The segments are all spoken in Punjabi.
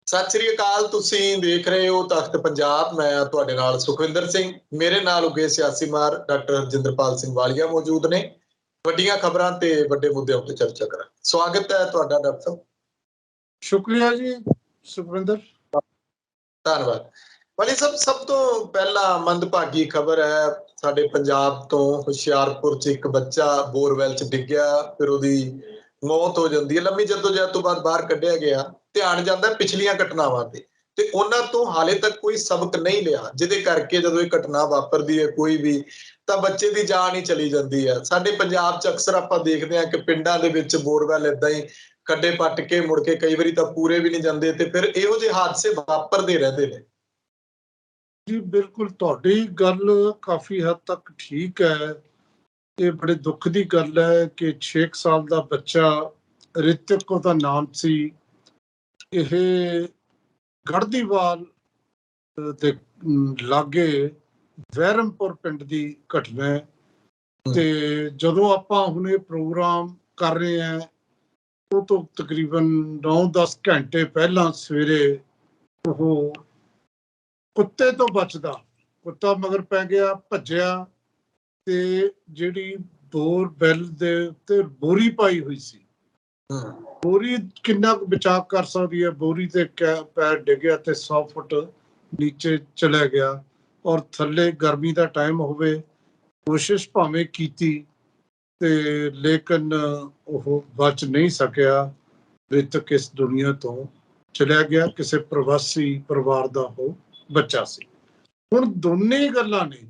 ਸਤਿ ਸ੍ਰੀ ਅਕਾਲ। ਤੁਸੀਂ ਦੇਖ ਰਹੇ ਹੋ ਤਖਤ ਪੰਜਾਬ। ਮੈਂ ਤੁਹਾਡੇ ਨਾਲ ਸੁਖਵਿੰਦਰ ਸਿੰਘ। ਮੇਰੇ ਨਾਲ ਉਗੇ ਸਿਆਸੀ ਮਾਰ ਡਾਕਟਰ ਰਜਿੰਦਰਪਾਲ ਸਿੰਘ ਵਾਲੀਆ ਮੌਜੂਦ ਨੇ। ਵੱਡੀਆਂ ਖਬਰਾਂ ਤੇ ਵੱਡੇ ਮੁੱਦਿਆਂ ਉੱਤੇ ਚਰਚਾ ਕਰਾਂ। ਸਵਾਗਤ ਹੈ ਤੁਹਾਡਾ ਡਾਕਟਰ ਸਾਹਿਬ। ਸ਼ੁਕਰੀਆ ਜੀ ਸੁਖਵਿੰਦਰ। ਧੰਨਵਾਦ। ਵਾਲੀ ਸਾਹਿਬ, ਸਭ ਤੋਂ ਪਹਿਲਾਂ ਮੰਦਭਾਗੀ ਖਬਰ ਹੈ ਸਾਡੇ ਪੰਜਾਬ ਤੋਂ। ਹੁਸ਼ਿਆਰਪੁਰ 'ਚ ਇੱਕ ਬੱਚਾ ਬੋਰਵੈਲ 'ਚ ਡਿੱਗਿਆ, ਫਿਰ ਉਹਦੀ ਮੌਤ ਹੋ ਜਾਂਦੀ ਹੈ। ਲੰਮੀ ਜਦੋਜਹਿਦ ਤੋਂ ਬਾਅਦ ਬਾਹਰ ਕੱਢਿਆ ਗਿਆ। ਧਿਆਨ ਜਾਂਦਾ ਪਿਛਲੀਆਂ ਘਟਨਾਵਾਂ ਤੇ ਉਹਨਾਂ ਤੋਂ ਹਾਲੇ ਤੱਕ ਕੋਈ ਸਬਕ ਨਹੀਂ ਲਿਆ, ਜਿਹਦੇ ਕਰਕੇ ਜਦੋਂ ਇਹ ਘਟਨਾ ਵਾਪਰਦੀ ਹੈ ਕੋਈ ਵੀ, ਤਾਂ ਬੱਚੇ ਦੀ ਜਾਨ ਹੀ ਚਲੀ ਜਾਂਦੀ ਹੈ। ਸਾਡੇ ਪੰਜਾਬ 'ਚ ਅਕਸਰ ਆਪਾਂ ਦੇਖਦੇ ਹਾਂ ਕਿ ਪਿੰਡਾਂ ਦੇ ਵਿੱਚ ਬੋਰਵੈਲ ਏਦਾਂ ਹੀ ਖੱਡੇ ਪੱਟ ਕੇ ਮੁੜ ਕੇ ਕਈ ਵਾਰੀ ਤਾਂ ਪੂਰੇ ਵੀ ਨਹੀਂ ਜਾਂਦੇ, ਤੇ ਫਿਰ ਇਹੋ ਜਿਹੇ ਹਾਦਸੇ ਵਾਪਰਦੇ ਰਹਿੰਦੇ ਨੇ। ਜੀ ਬਿਲਕੁਲ, ਤੁਹਾਡੀ ਗੱਲ ਕਾਫੀ ਹੱਦ ਤੱਕ ਠੀਕ ਹੈ। ਇਹ ਬੜੇ ਦੁੱਖ ਦੀ ਗੱਲ ਹੈ ਕਿ 6 ਸਾਲ ਦਾ ਬੱਚਾ, ਰਿਤਿਕ ਉਹਦਾ ਨਾਮ ਸੀ, ਇਹ ਗੜਦੀਵਾਲ ਦੇ ਲਾਗੇ ਵਹਿਰਮਪੁਰ ਪਿੰਡ ਦੀ ਘਟਨਾ ਹੈ। ਤੇ ਜਦੋਂ ਆਪਾਂ ਹੁਣ ਇਹ ਪ੍ਰੋਗਰਾਮ ਕਰ ਰਹੇ ਹਾਂ, ਉਹ ਤੋਂ ਤਕਰੀਬਨ 9-10 ਘੰਟੇ ਪਹਿਲਾਂ ਸਵੇਰੇ ਉਹ ਕੁੱਤੇ ਤੋਂ ਬਚਦਾ, ਕੁੱਤਾ ਮਗਰ ਪੈ ਗਿਆ, ਭੱਜਿਆ, ਤੇ ਜਿਹੜੀ ਬੋਰਵੈਲ ਦੇ ਉੱਤੇ ਬੋਰੀ ਪਾਈ ਹੋਈ ਸੀ, ਬੋਰੀ ਕਿੰਨਾ ਕੁ ਬਚਾਅ ਕਰ ਸਕਦੀ ਹੈ, ਬੋਰੀ ਤੇ ਪੈਰ ਡਿੱਗਿਆ ਤੇ 100 ਫੁੱਟ ਨੀਚੇ ਚਲਾ ਗਿਆ। ਔਰ ਥੱਲੇ ਗਰਮੀ ਦਾ ਟਾਈਮ ਹੋਵੇ, ਕੋਸ਼ਿਸ਼ ਭਾਵੇਂ ਕੀਤੀ ਤੇ ਲੇਕਿਨ ਉਹ ਬਚ ਨਹੀਂ ਸਕਿਆ। ਮ੍ਰਿਤਕ ਇਸ ਦੁਨੀਆ ਤੋਂ ਚਲਿਆ ਗਿਆ। ਕਿਸੇ ਪ੍ਰਵਾਸੀ ਪਰਿਵਾਰ ਦਾ ਉਹ ਬੱਚਾ ਸੀ। ਹੁਣ ਦੋਨੇ ਗੱਲਾਂ ਨੇ,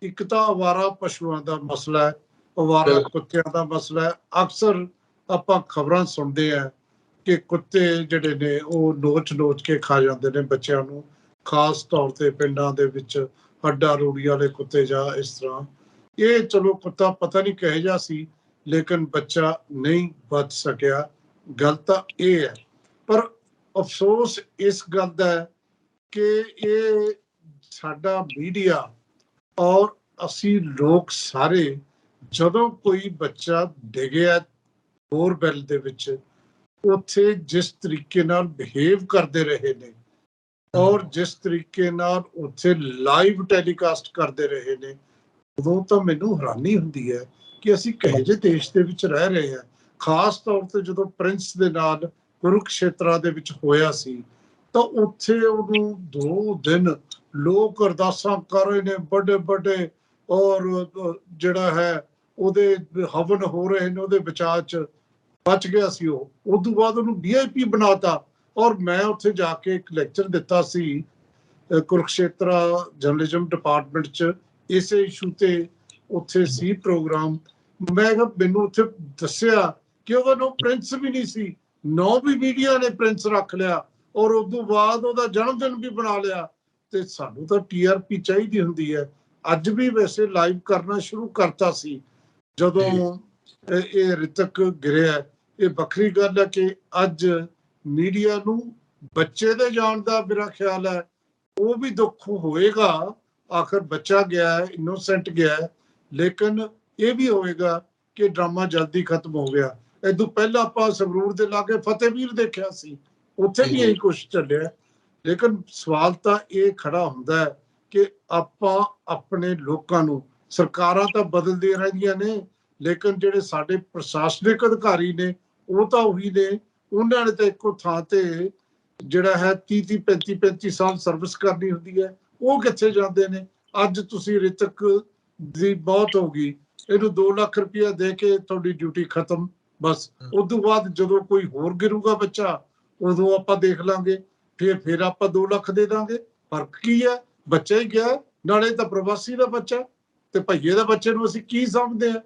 ਇੱਕ ਤਾਂ ਅਵਾਰਾ ਪਸ਼ੂਆਂ ਦਾ ਮਸਲਾ ਹੈ, ਅਵਾਰਾ ਕੁੱਤਿਆਂ ਦਾ ਮਸਲਾ ਹੈ। ਅਕਸਰ ਆਪਾਂ ਖਬਰਾਂ ਸੁਣਦੇ ਆ ਕਿ ਕੁੱਤੇ ਜਿਹੜੇ ਨੇ ਉਹ ਨੋਚ ਕੇ ਖਾ ਜਾਂਦੇ ਨੇ ਬੱਚਿਆਂ ਨੂੰ, ਖਾਸ ਤੌਰ ਤੇ ਪਿੰਡਾਂ ਦੇ ਵਿੱਚ ਹੱਡਾ ਰੂੜੀ ਵਾਲੇ ਕੁੱਤੇ ਜਾਂ ਇਸ ਤਰ੍ਹਾਂ। ਇਹ ਚਲੋ ਕੁੱਤਾ ਪਤਾ ਨਹੀਂ ਕਿਹੋ ਜਿਹਾ ਸੀ, ਲੇਕਿਨ ਬੱਚਾ ਨਹੀਂ ਬਚ ਸਕਿਆ। ਗੱਲ ਤਾਂ ਇਹ ਹੈ, ਪਰ ਅਫਸੋਸ ਇਸ ਗੱਲ ਦਾ ਹੈ ਕਿ ਇਹ ਸਾਡਾ ਮੀਡੀਆ ਔਰ ਅਸੀਂ ਲੋਕ ਸਾਰੇ, ਜਦੋਂ ਕੋਈ ਬੱਚਾ ਡਿੱਗਿਆ ਬੋਰਵੈਲ ਦੇ ਵਿੱਚ, ਉੱਥੇ ਜਿਸ ਤਰੀਕੇ ਨਾਲ ਬਿਹੇਵ ਕਰਦੇ ਰਹੇ ਨੇ ਔਰ ਜਿਸ ਤਰੀਕੇ ਨਾਲ ਉੱਥੇ ਲਾਈਵ ਟੈਲੀਕਾਸਟ ਕਰਦੇ ਰਹੇ ਨੇ, ਉਦੋਂ ਤਾਂ ਮੈਨੂੰ ਹੈਰਾਨੀ ਹੁੰਦੀ ਹੈ ਕਿ ਅਸੀਂ ਕਿਹੋ ਜਿਹੇ ਦੇਸ਼ ਦੇ ਵਿੱਚ ਰਹਿ ਰਹੇ ਹਾਂ। ਖਾਸ ਤੌਰ ਤੇ ਜਦੋਂ ਪ੍ਰਿੰਸ ਦੇ ਨਾਲ ਕੁਰੂਕਸ਼ੇਤਰਾ ਦੇ ਵਿੱਚ ਹੋਇਆ ਸੀ, ਤਾਂ ਉੱਥੇ ਉਹਨੂੰ 2 ਦਿਨ ਲੋਕ ਅਰਦਾਸਾਂ ਕਰ ਰਹੇ ਨੇ ਵੱਡੇ, ਔਰ ਜਿਹੜਾ ਹੈ ਉਹਦੇ ਹਵਨ ਹੋ ਰਹੇ ਨੇ, ਉਹਦੇ ਬਚਾਅ 'ਚ ਬਚ ਗਿਆ ਸੀ ਉਹ। ਉਦੋਂ ਬਾਅਦ ਉਹਨੂੰ VIP ਬਣਾਤਾ। ਔਰ ਮੈਂ ਉੱਥੇ ਜਾ ਕੇ ਇੱਕ ਲੈਕਚਰ ਦਿੱਤਾ ਸੀ ਕੁਰੂਕਸ਼ੇਤਰਾ ਜਰਨਲਿਜ਼ਮ ਡਿਪਾਰਟਮੈਂਟ 'ਚ, ਇਸੇ ਇਸ਼ੂ ਤੇ ਉੱਥੇ ਸੀ ਪ੍ਰੋਗਰਾਮ। ਮੈਨੂੰ ਉੱਥੇ ਦੱਸਿਆ ਕਿ ਉਹਦਾ ਨਾਂ ਪ੍ਰਿੰਸ ਵੀ ਨਹੀਂ ਸੀ, ਨਾਂ ਵੀ ਮੀਡੀਆ ਨੇ ਪ੍ਰਿੰਸ ਰੱਖ ਲਿਆ, ਔਰ ਉਦੋਂ ਬਾਅਦ ਉਹਦਾ ਜਨਮ ਦਿਨ ਵੀ ਬਣਾ ਲਿਆ। ਤੇ ਸਾਨੂੰ ਤਾਂ TRP ਚਾਹੀਦੀ ਹੁੰਦੀ ਹੈ। ਅੱਜ ਵੀ ਵੈਸੇ ਲਾਈਵ ਕਰਨਾ ਸ਼ੁਰੂ ਕਰਤਾ ਸੀ ਜਦੋਂ ਇਹ ਰਿਤਕ ਗਿਰਿਆ। ਇਹ ਵੱਖਰੀ ਗੱਲ ਹੈ ਕਿ ਅੱਜ ਮੀਡੀਆ ਨੂੰ ਬੱਚੇ ਦੇ ਜਾਣ ਦਾ ਮੇਰਾ ਖਿਆਲ ਹੈ ਉਹ ਵੀ ਦੁੱਖ ਹੋਏਗਾ। ਆਖਰ ਬੱਚਾ ਗਿਆ ਹੈ, ਇਨੋਸੈਂਟ ਗਿਆ ਹੈ, ਲੇਕਿਨ ਇਹ ਵੀ ਹੋਏਗਾ ਕਿ ਡਰਾਮਾ ਜਲਦੀ ਖਤਮ ਹੋ ਗਿਆ। ਇਦੋਂ ਪਹਿਲਾਂ ਆਪਾਂ ਸੰਗਰੂਰ ਦੇ ਲਾਗੇ ਫਤਿਹਵੀਰ ਦੇਖਿਆ ਸੀ, ਉੱਥੇ ਵੀ ਇਹੀ ਕੁਛ ਚੱਲਿਆ। ਲੇਕਿਨ ਸਵਾਲ ਤਾਂ ਇਹ ਖੜਾ ਹੁੰਦਾ ਹੈ ਕਿ ਆਪਾਂ ਆਪਣੇ ਲੋਕਾਂ ਨੂੰ, ਸਰਕਾਰਾਂ ਤਾਂ ਬਦਲਦੀਆਂ ਰਹਿੰਦੀਆਂ ਨੇ, ਲੇਕਿਨ ਜਿਹੜੇ ਸਾਡੇ ਪ੍ਰਸ਼ਾਸਨਿਕ ਅਧਿਕਾਰੀ ਨੇ ਉਹ ਤਾਂ ਉਹੀ ਨੇ। ਉਹਨਾਂ ਨੇ ਤਾਂ ਇੱਕੋ ਥਾਂ ਤੇ ਜਿਹੜਾ ਹੈ 30-35 ਸਾਲ ਸਰਵਿਸ ਕਰਨੀ ਹੁੰਦੀ ਹੈ, ਉਹ ਕਿੱਥੇ ਜਾਂਦੇ ਨੇ। ਅੱਜ ਤੁਸੀਂ ਰਿਤਕ ਦੀ ਮੌਤ ਹੋ ਗਈ, ਇਹਨੂੰ 2 ਲੱਖ ਰੁਪਇਆ ਦੇ ਕੇ ਤੁਹਾਡੀ ਡਿਊਟੀ ਖਤਮ, ਬਸ। ਉਦੋਂ ਬਾਅਦ ਜਦੋਂ ਕੋਈ ਹੋਰ ਗਿਰੂਗਾ ਬੱਚਾ, ਉਦੋਂ ਆਪਾਂ ਦੇਖ ਲਾਂਗੇ, ਫਿਰ ਆਪਾਂ 2 ਲੱਖ ਦੇ ਦਾਂਗੇ। ਫਰਕ ਕੀ ਹੈ? ਬੱਚਾ ਹੀ ਗਿਆ, ਨਾਲੇ ਤਾਂ ਪ੍ਰਵਾਸੀ ਦਾ ਬੱਚਾ, ਤੇ ਭਈਏ ਦੇ ਬੱਚੇ ਨੂੰ ਅਸੀਂ ਕੀ ਸਮਝਦੇ ਹਾਂ?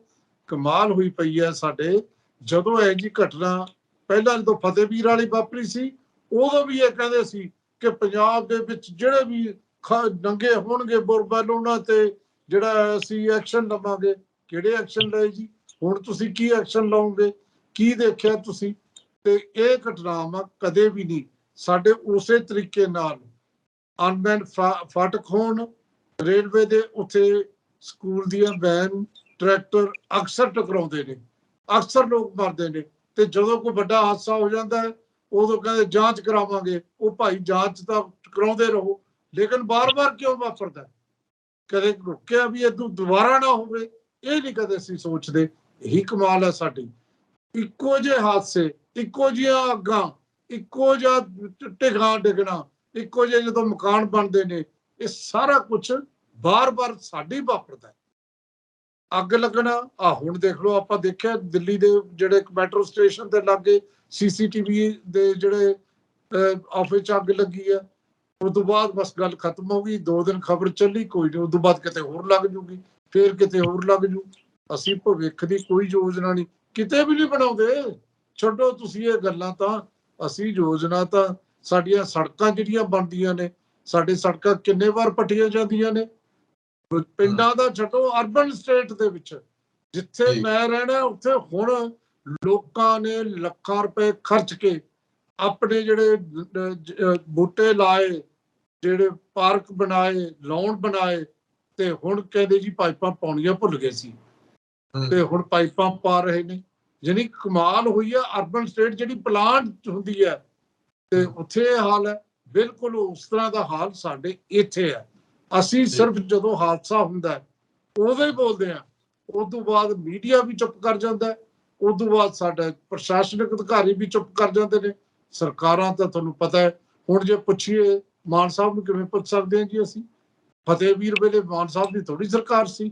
ਕਮਾਲ ਹੋਈ ਪਈ ਹੈ ਸਾਡੇ। ਜਦੋਂ ਇਹ ਜੀ ਘਟਨਾ ਪਹਿਲਾਂ ਜਦੋਂ ਫਤਿਹਵੀਰ ਵਾਲੀ ਵਾਪਰੀ ਸੀ, ਉਦੋਂ ਵੀ ਇਹ ਕਹਿੰਦੇ ਸੀ ਕਿ ਪੰਜਾਬ ਦੇ ਵਿੱਚ ਜਿਹੜੇ ਵੀ ਨੰਗੇ ਹੋਣਗੇ ਬੋਰਵੈਲ, ਉਹਨਾਂ ਤੇ ਜਿਹੜਾ ਅਸੀਂ ਐਕਸ਼ਨ ਲਵਾਂਗੇ। ਕਿਹੜੇ ਐਕਸ਼ਨ ਲਏ ਜੀ? ਹੁਣ ਤੁਸੀਂ ਕੀ ਐਕਸ਼ਨ ਲਓਗੇ? ਕੀ ਦੇਖਿਆ ਤੁਸੀਂ? ਤੇ ਇਹ ਘਟਨਾਵਾਂ ਕਦੇ ਵੀ ਨਹੀਂ ਸਾਡੇ ਉਸੇ ਤਰੀਕੇ ਨਾਲ ਅਨਮੈਨ ਫਾਟਕ ਹੋਣ, ਰੇਲਵੇ ਦੇ ਉੱਥੇ ਸਕੂਲ ਦੀਆਂ ਵੈਨ, ਟਰੈਕਟਰ ਅਕਸਰ ਟਕਰਾਉਂਦੇ ਨੇ, ਅਕਸਰ ਲੋਕ ਮਰਦੇ ਨੇ। ਤੇ ਜਦੋਂ ਕੋਈ ਵੱਡਾ ਹਾਦਸਾ ਹੋ ਜਾਂਦਾ ਹੈ ਉਦੋਂ ਕਹਿੰਦੇ ਜਾਂਚ ਕਰਾਵਾਂਗੇ। ਉਹ ਭਾਈ ਜਾਂਚ ਤਾਂ ਕਰਾਉਂਦੇ ਰਹੋ, ਲੇਕਿਨ ਬਾਰ-ਬਾਰ ਕਿਉਂ ਵਾਪਰਦਾ? ਕਦੇ ਰੁਕਿਆ ਵੀ ਇਹਨੂੰ ਦੁਬਾਰਾ ਨਾ ਹੋਵੇ, ਇਹ ਨਹੀਂ ਕਦੇ ਅਸੀਂ ਸੋਚਦੇ। ਇਹੀ ਕਮਾਲ ਹੈ ਸਾਡੀ। ਇੱਕੋ ਜਿਹੇ ਹਾਦਸੇ, ਇੱਕੋ ਜਿਹੀਆਂ ਅੱਗਾਂ, ਇੱਕੋ ਜਿਹਾ ਢਿੱਗਾਂ ਡਿੱਗਣਾ, ਇੱਕੋ ਜਿਹੇ ਜਦੋਂ ਮਕਾਨ ਬਣਦੇ ਨੇ, ਇਹ ਸਾਰਾ ਕੁਝ ਬਾਰ-ਬਾਰ ਸਾਡੇ ਵਾਪਰਦਾ। ਅੱਗ ਲੱਗਣਾ, ਹੁਣ ਦੇਖ ਲਓ, ਆਪਾਂ ਦੇਖਿਆ ਦਿੱਲੀ ਦੇ ਜਿਹੜੇ ਮੈਟਰੋ ਸਟੇਸ਼ਨ ਤੇ ਲਾਗੇ CCTV ਦੇ ਜਿਹੜੇ ਆਫਿਸ 'ਚ ਅੱਗ ਲੱਗੀ ਆ, ਉਸ ਤੋਂ ਬਾਅਦ ਬਸ ਗੱਲ ਖਤਮ ਹੋ ਗਈ। 2 ਦਿਨ ਖਬਰ ਚੱਲੀ, ਕੋਈ ਨਹੀਂ, ਉਸ ਤੋਂ ਬਾਅਦ ਕਿਤੇ ਹੋਰ ਲੱਗ ਜੂਗੀ, ਫੇਰ ਕਿਤੇ ਹੋਰ ਲੱਗ ਜੂ। ਅਸੀਂ ਭਵਿੱਖ ਦੀ ਕੋਈ ਯੋਜਨਾ ਨਹੀਂ, ਕਿਤੇ ਵੀ ਨਹੀਂ ਬਣਾਉਂਦੇ। ਛੱਡੋ ਤੁਸੀਂ ਇਹ ਗੱਲਾਂ, ਤਾਂ ਅਸੀਂ ਯੋਜਨਾ ਤਾਂ ਸਾਡੀਆਂ ਸੜਕਾਂ ਜਿਹੜੀਆਂ ਬਣਦੀਆਂ ਨੇ, ਸਾਡੇ ਸੜਕਾਂ ਕਿੰਨੇ ਵਾਰ ਪੱਟੀਆਂ ਜਾਂਦੀਆਂ ਨੇ। ਪਿੰਡਾਂ ਦਾ ਛੱਡੋ, ਅਰਬਨ ਸਟੇਟ ਦੇ ਵਿੱਚ ਜਿੱਥੇ ਮੈਂ ਰਹਿਣਾ, ਉੱਥੇ ਹੁਣ ਲੋਕਾਂ ਨੇ ਲੱਖਾਂ ਰੁਪਏ ਖਰਚ ਕੇ ਆਪਣੇ ਜਿਹੜੇ ਬੂਟੇ ਲਾਏ, ਜਿਹੜੇ ਪਾਰਕ ਬਣਾਏ, ਲਾਉਣ ਬਣਾਏ, ਤੇ ਹੁਣ ਕਹਿੰਦੇ ਜੀ ਪਾਈਪਾਂ ਪਾਉਣੀਆਂ ਭੁੱਲ ਗਏ ਸੀ, ਤੇ ਹੁਣ ਪਾਈਪਾਂ ਪਾ ਰਹੇ ਨੇ। ਜਾਨੀ ਕਮਾਲ ਹੋਈ ਆ। ਅਰਬਨ ਸਟੇਟ ਜਿਹੜੀ ਪਲਾਂਟ ਹੁੰਦੀ ਹੈ, ਤੇ ਉੱਥੇ ਇਹ ਹਾਲ ਹੈ। ਬਿਲਕੁਲ ਉਸ ਤਰ੍ਹਾਂ ਦਾ ਹਾਲ ਸਾਡੇ ਇੱਥੇ ਹੈ। ਅਸੀਂ ਸਿਰਫ ਜਦੋਂ ਹਾਦਸਾ ਹੁੰਦਾ ਉਦੋਂ ਹੀ ਬੋਲਦੇ ਹਾਂ, ਉਸ ਤੋਂ ਬਾਅਦ ਮੀਡੀਆ ਵੀ ਚੁੱਪ ਕਰ ਜਾਂਦਾ, ਉਸ ਤੋਂ ਬਾਅਦ ਸਾਡਾ ਪ੍ਰਸ਼ਾਸਨਿਕ ਅਧਿਕਾਰੀ ਵੀ ਚੁੱਪ ਕਰ ਜਾਂਦੇ ਨੇ। ਸਰਕਾਰਾਂ ਤਾਂ ਤੁਹਾਨੂੰ ਪਤਾ ਹੈ, ਹੁਣ ਜੇ ਪੁੱਛੀਏ ਮਾਨ ਸਾਹਿਬ ਨੂੰ, ਕਿਵੇਂ ਪੁੱਛ ਸਕਦੇ ਹਾਂ ਜੀ ਅਸੀਂ? ਫਤਿਹਵੀਰ ਵੇਲੇ ਮਾਨ ਸਾਹਿਬ ਦੀ ਥੋੜੀ ਸਰਕਾਰ ਸੀ,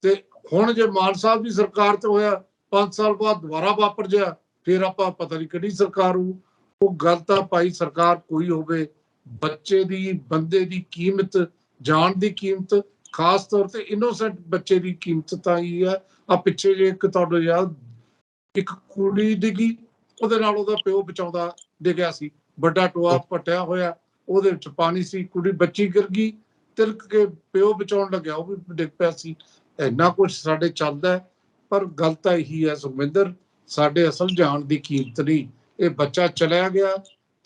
ਤੇ ਹੁਣ ਜੇ ਮਾਨ ਸਾਹਿਬ ਦੀ ਸਰਕਾਰ ਤੇ ਹੋਇਆ, 5 ਸਾਲ ਬਾਅਦ ਦੁਬਾਰਾ ਵਾਪਰ ਜਾ, ਫਿਰ ਆਪਾਂ ਪਤਾ ਨਹੀਂ ਕਿਹੜੀ ਸਰਕਾਰ ਹੋਊ। ਉਹ ਗੱਲ ਤਾਂ ਭਾਈ ਸਰਕਾਰ ਕੋਈ ਹੋਵੇ, ਬੱਚੇ ਦੀ, ਬੰਦੇ ਦੀ ਕੀਮਤ, ਜਾਨ ਦੀ ਕੀਮਤ, ਖਾਸ ਤੌਰ ਤੇ ਇਨੋਸੈਂਟ ਬੱਚੇ ਦੀ ਕੀਮਤ ਤਾਂ ਹੀ ਹੈ। ਆ ਪਿੱਛੇ ਜੇ ਇੱਕ ਤੁਹਾਡੇ ਯਾਦ, ਇੱਕ ਕੁੜੀ ਡਿੱਗੀ, ਉਹਦੇ ਨਾਲ ਉਹਦਾ ਪਿਓ ਬਚਾਉਂਦਾ ਡਿੱਗਿਆ ਸੀ, ਵੱਡਾ ਟੋਆ ਪੱਟਿਆ ਹੋਇਆ, ਉਹਦੇ ਵਿੱਚ ਪਾਣੀ ਸੀ, ਕੁੜੀ ਬੱਚੀ ਗਿਰ ਗਈ, ਤਿਲਕ ਕੇ ਪਿਓ ਬਚਾਉਣ ਲੱਗਿਆ, ਉਹ ਵੀ ਡਿੱਗ ਪਿਆ ਸੀ। ਇੰਨਾ ਕੁਝ ਸਾਡੇ ਚੱਲਦਾ, ਪਰ ਗੱਲ ਤਾਂ ਇਹੀ ਹੈ ਸੁਖਵਿੰਦਰ, ਸਾਡੇ ਅਸਲ ਜਾਨ ਦੀ ਕੀਮਤ ਨਹੀਂ। ਇਹ ਬੱਚਾ ਚਲਿਆ ਗਿਆ,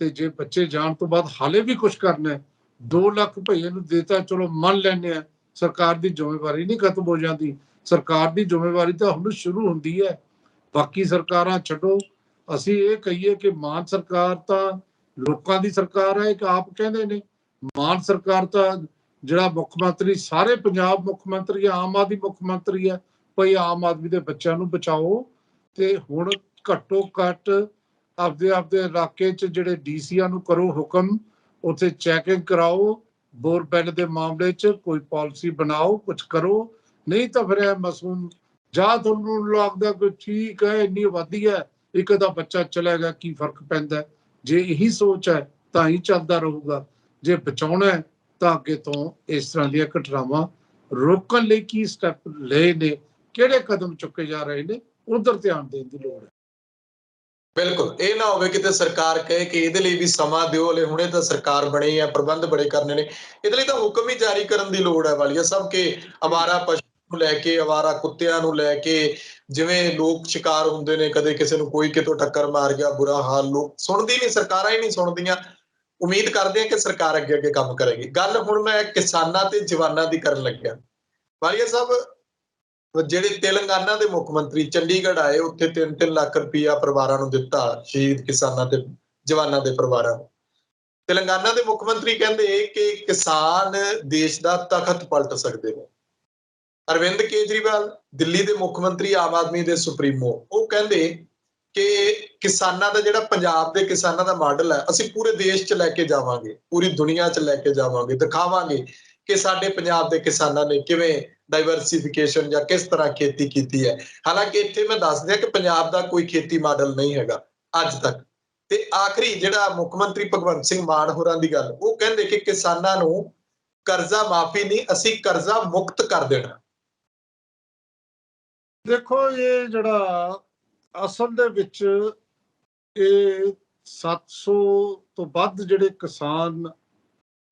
ਤੇ ਜੇ ਬੱਚੇ ਜਾਣ ਤੋਂ ਬਾਅਦ ਹਾਲੇ ਵੀ ਕੁਝ ਕਰਨਾ, 2 ਲੱਖ ਭਈਏ ਨੂੰ ਦੇਤਾ, ਚਲੋ ਮੰਨ ਲੈਂਦੇ ਆ, ਸਰਕਾਰ ਦੀ ਜ਼ਿੰਮੇਵਾਰੀ ਨਹੀਂ ਖਤਮ ਹੋ ਜਾਂਦੀ। ਸਰਕਾਰ ਦੀ ਜ਼ਿੰਮੇਵਾਰੀ ਤਾਂ ਹੁਣ ਸ਼ੁਰੂ ਹੁੰਦੀ ਹੈ। ਬਾਕੀ ਸਰਕਾਰਾਂ ਛੱਡੋ, ਅਸੀਂ ਇਹ ਕਹੀਏ ਕਿ ਮਾਨ ਸਰਕਾਰ ਤਾਂ ਲੋਕਾਂ ਦੀ ਸਰਕਾਰ ਹੈ। ਇੱਕ ਆਪ ਕਹਿੰਦੇ ਨੇ ਮਾਨ ਸਰਕਾਰ ਤਾਂ ਜਿਹੜਾ ਮੁੱਖ ਮੰਤਰੀ, ਸਾਰੇ ਪੰਜਾਬ ਮੁੱਖ ਮੰਤਰੀ, ਆਮ ਆਦਮੀ ਮੁੱਖ ਮੰਤਰੀ ਹੈ। ਭਈ ਆਮ ਆਦਮੀ ਦੇ ਬੱਚਿਆਂ ਨੂੰ ਬਚਾਓ, ਤੇ ਹੁਣ ਘੱਟੋ ਘੱਟ ਆਪਦੇ ਇਲਾਕੇ 'ਚ ਜਿਹੜੇ DCਆਂ ਨੂੰ ਕਰੋ ਹੁਕਮ, ਉੱਥੇ ਚੈਕਿੰਗ ਕਰਾਓ, ਬੋਰਵੈਲ ਦੇ ਮਾਮਲੇ 'ਚ ਕੋਈ ਪਾਲਿਸੀ ਬਣਾਓ, ਕੁਝ ਕਰੋ। ਨਹੀਂ ਤਾਂ ਫਿਰ ਇਹ ਮਾਸੂਮ, ਜਾਂ ਤੁਹਾਨੂੰ ਲੱਗਦਾ ਕਿ ਠੀਕ ਹੈ ਇੰਨੀ ਆਬਾਦੀ ਹੈ, ਇੱਕ ਦਾ ਬੱਚਾ ਚਲਾ ਗਿਆ, ਕੀ ਫਰਕ ਪੈਂਦਾ? ਜੇ ਇਹੀ ਸੋਚ ਹੈ ਤਾਂ ਹੀ ਚੱਲਦਾ ਰਹੂਗਾ। ਜੇ ਬਚਾਉਣਾ ਹੈ ਤਾਂ ਅੱਗੇ ਤੋਂ ਇਸ ਤਰ੍ਹਾਂ ਦੀਆਂ ਘਟਨਾਵਾਂ ਰੋਕਣ ਲਈ ਕੀ ਸਟੈਪ ਲਏ ਨੇ, ਕਿਹੜੇ ਕਦਮ ਚੁੱਕੇ ਜਾ ਰਹੇ ਨੇ, ਉਧਰ ਧਿਆਨ ਦੇਣ ਦੀ ਲੋੜ ਹੈ। ਬਿਲਕੁਲ, ਇਹ ਨਾ ਹੋਵੇ ਕਿਤੇ ਸਰਕਾਰ ਕਹੇ ਕਿ ਇਹਦੇ ਲਈ ਵੀ ਸਮਾਂ ਦਿਓ, ਹਲੇ ਹੁਣੇ ਤਾਂ ਸਰਕਾਰ ਬਣੀ ਹੈ, ਪ੍ਰਬੰਧ ਬੜੇ ਕਰਨੇ ਨੇ। ਇਹਦੇ ਲਈ ਤਾਂ ਹੁਕਮ ਹੀ ਜਾਰੀ ਕਰਨ ਦੀ ਲੋੜ ਹੈ ਵਾਲੀਆ ਸਾਹਿਬ, ਕਿ ਅਵਾਰਾ ਪਸ਼ੂ ਨੂੰ ਲੈ ਕੇ, ਅਵਾਰਾ ਕੁੱਤਿਆਂ ਨੂੰ ਲੈ ਕੇ, ਜਿਵੇਂ ਲੋਕ ਸ਼ਿਕਾਰ ਹੁੰਦੇ ਨੇ, ਕਦੇ ਕਿਸੇ ਨੂੰ ਕੋਈ ਕਿਤੋਂ ਟੱਕਰ ਮਾਰ ਗਿਆ, ਬੁਰਾ ਹਾਲ, ਲੋਕ ਸੁਣਦੀ ਨਹੀਂ, ਸਰਕਾਰਾਂ ਹੀ ਨਹੀਂ ਸੁਣਦੀਆਂ। ਉਮੀਦ ਕਰਦੇ ਹਾਂ ਕਿ ਸਰਕਾਰ ਅੱਗੇ ਅੱਗੇ ਕੰਮ ਕਰੇਗੀ। ਗੱਲ ਹੁਣ ਮੈਂ ਕਿਸਾਨਾਂ ਤੇ ਜਵਾਨਾਂ ਦੀ ਕਰਨ ਲੱਗਿਆ। ਵਾਲੀਆ ਸਾਹਿਬ, ਜਿਹੜੇ ਤੇਲੰਗਾਨਾ ਦੇ ਮੁੱਖ ਮੰਤਰੀ ਚੰਡੀਗੜ੍ਹ ਆਏ, ਉੱਥੇ 3-3 ਲੱਖ ਰੁਪਈਆ ਪਰਿਵਾਰਾਂ ਨੂੰ ਦਿੱਤਾ, ਸ਼ਹੀਦ ਕਿਸਾਨਾਂ ਤੇ ਜਵਾਨਾਂ ਦੇ ਪਰਿਵਾਰਾਂ ਨੂੰ। ਤੇਲੰਗਾਨਾ ਦੇ ਮੁੱਖ ਮੰਤਰੀ ਕਹਿੰਦੇ ਕਿ ਕਿਸਾਨ ਦੇਸ਼ ਦਾ ਤਖਤ ਪਲਟ ਸਕਦੇ ਨੇ। ਅਰਵਿੰਦ ਕੇਜਰੀਵਾਲ, ਦਿੱਲੀ ਦੇ ਮੁੱਖ ਮੰਤਰੀ, ਆਮ ਆਦਮੀ ਦੇ ਸੁਪਰੀਮੋ, ਉਹ ਕਹਿੰਦੇ ਕਿ ਕਿਸਾਨਾਂ ਦਾ ਜਿਹੜਾ ਪੰਜਾਬ ਦੇ ਕਿਸਾਨਾਂ ਦਾ ਮਾਡਲ ਹੈ, ਅਸੀਂ ਪੂਰੇ ਦੇਸ਼ 'ਚ ਲੈ ਕੇ ਜਾਵਾਂਗੇ, ਪੂਰੀ ਦੁਨੀਆ 'ਚ ਲੈ ਕੇ ਜਾਵਾਂਗੇ, ਦਿਖਾਵਾਂਗੇ ਕਿ ਸਾਡੇ ਪੰਜਾਬ ਦੇ ਕਿਸਾਨਾਂ ਨੇ ਕਿਵੇਂ ਡਾਈਵਰਸੀਫਿਕੇਸ਼ਨ ਜਾਂ ਕਿਸ ਤਰ੍ਹਾਂ ਖੇਤੀ ਕੀਤੀ ਹੈ। ਹਾਲਾਂਕਿ ਇੱਥੇ ਮੈਂ ਦੱਸ ਦਿਆਂ ਕਿ ਪੰਜਾਬ ਦਾ ਕੋਈ ਖੇਤੀ ਮਾਡਲ ਨਹੀਂ ਹੈਗਾ ਅੱਜ ਤੱਕ। ਤੇ ਆਖਰੀ ਜਿਹੜਾ ਮੁੱਖ ਮੰਤਰੀ ਭਗਵੰਤ ਸਿੰਘ ਮਾਨ ਹੋਰਾਂ ਦੀ ਗੱਲ, ਉਹ ਕਹਿੰਦੇ ਕਿ ਕਿਸਾਨਾਂ ਨੂੰ ਕਰਜ਼ਾ ਮਾਫੀ ਨਹੀਂ, ਅਸੀਂ ਕਰਜ਼ਾ ਮੁਕਤ ਕਰ ਦੇਣਾ। ਦੇਖੋ, ਇਹ ਜਿਹੜਾ ਅਸਲ ਦੇ ਵਿੱਚ ਇਹ 700 ਤੋਂ ਵੱਧ ਜਿਹੜੇ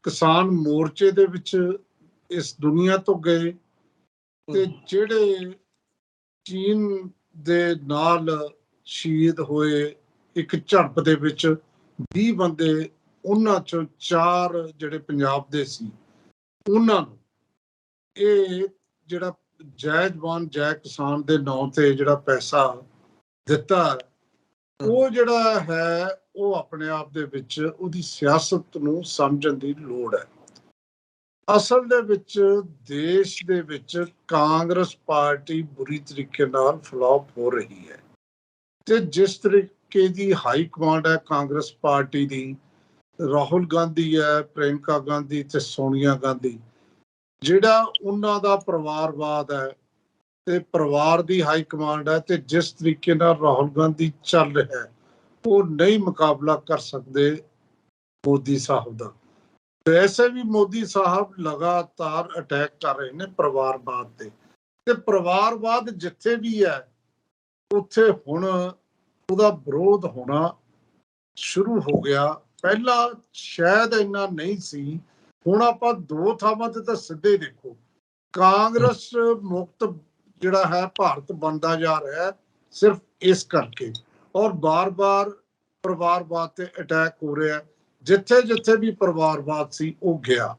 ਕਿਸਾਨ ਮੋਰਚੇ ਦੇ ਵਿੱਚ ਇਸ ਦੁਨੀਆ ਤੋਂ ਗਏ, ਤੇ ਜਿਹੜੇ ਚੀਨ ਦੇ ਨਾਲ ਸ਼ਹੀਦ ਹੋਏ ਇੱਕ ਝੜਪ ਦੇ ਵਿੱਚ 20 ਬੰਦੇ, ਉਹਨਾਂ ਚੋਂ 4 ਜਿਹੜੇ ਪੰਜਾਬ ਦੇ ਸੀ, ਉਹਨਾਂ ਨੂੰ ਇਹ ਜਿਹੜਾ ਜੈ ਜਵਾਨ ਜੈ ਕਿਸਾਨ ਦੇ ਨਾਂ ਤੇ ਜਿਹੜਾ ਪੈਸਾ ਦਿੱਤਾ, ਉਹ ਜਿਹੜਾ ਹੈ ਉਹ ਆਪਣੇ ਆਪ ਦੇ ਵਿੱਚ ਉਹਦੀ ਸਿਆਸਤ ਨੂੰ ਸਮਝਣ ਦੀ ਲੋੜ ਹੈ। ਅਸਲ ਦੇ ਵਿੱਚ ਦੇਸ਼ ਦੇ ਵਿੱਚ ਕਾਂਗਰਸ ਪਾਰਟੀ ਬੁਰੀ ਤਰੀਕੇ ਨਾਲ ਫਲॉप ਹੋ ਰਹੀ ਹੈ ਤੇ ਜਿਸ ਤਰੀਕੇ ਦੀ ਹਾਈ ਕਮਾਂਡ ਹੈ ਕਾਂਗਰਸ ਪਾਰਟੀ ਦੀ, ਰਾਹੁਲ ਗਾਂਧੀ ਹੈ, ਪ੍ਰਿਯੰਕਾ ਗਾਂਧੀ ਤੇ ਸੋਨੀਆ ਗਾਂਧੀ, ਜਿਹੜਾ ਉਹਨਾਂ ਦਾ ਪਰਿਵਾਰਵਾਦ ਹੈ ਤੇ ਪਰਿਵਾਰ ਦੀ ਹਾਈ ਕਮਾਂਡ ਹੈ ਤੇ ਜਿਸ ਤਰੀਕੇ ਨਾਲ ਰਾਹੁਲ ਗਾਂਧੀ ਚੱਲ ਰਿਹਾ ਹੈ ਉਹ ਨਹੀਂ ਮੁਕਾਬਲਾ ਕਰ ਸਕਦੇ ਮੋਦੀ ਸਾਹਿਬ ਦਾ। ਵੈਸੇ ਵੀ ਮੋਦੀ ਸਾਹਿਬ ਲਗਾਤਾਰ ਅਟੈਕ ਕਰ ਰਹੇ ਨੇ ਪਰਿਵਾਰਵਾਦ ਤੇ ਪਰਿਵਾਰਵਾਦ ਜਿੱਥੇ ਵੀ ਹੈ ਉੱਥੇ ਹੁਣ ਉਹਦਾ ਵਿਰੋਧ ਹੋਣਾ ਸ਼ੁਰੂ ਹੋ ਗਿਆ। ਪਹਿਲਾਂ ਸ਼ਾਇਦ ਇੰਨਾ ਨਹੀਂ ਸੀ, ਹੁਣ ਆਪਾਂ ਦੋ ਥਾਵਾਂ ਤੇ ਤਾਂ ਸਿੱਧੇ ਦੇਖੋ, ਕਾਂਗਰਸ ਮੁਕਤ ਜਿਹੜਾ ਹੈ ਭਾਰਤ ਬਣਦਾ ਜਾ ਰਿਹਾ ਹੈ ਸਿਰਫ ਇਸ ਕਰਕੇ, ਔਰ ਬਾਰ-ਬਾਰ ਪਰਿਵਾਰਵਾਦ ਤੇ ਅਟੈਕ ਹੋ ਰਿਹਾ। ਜਿੱਥੇ ਜਿੱਥੇ ਵੀ ਪਰਿਵਾਰਵਾਦ ਸੀ ਉਹ ਗਿਆ।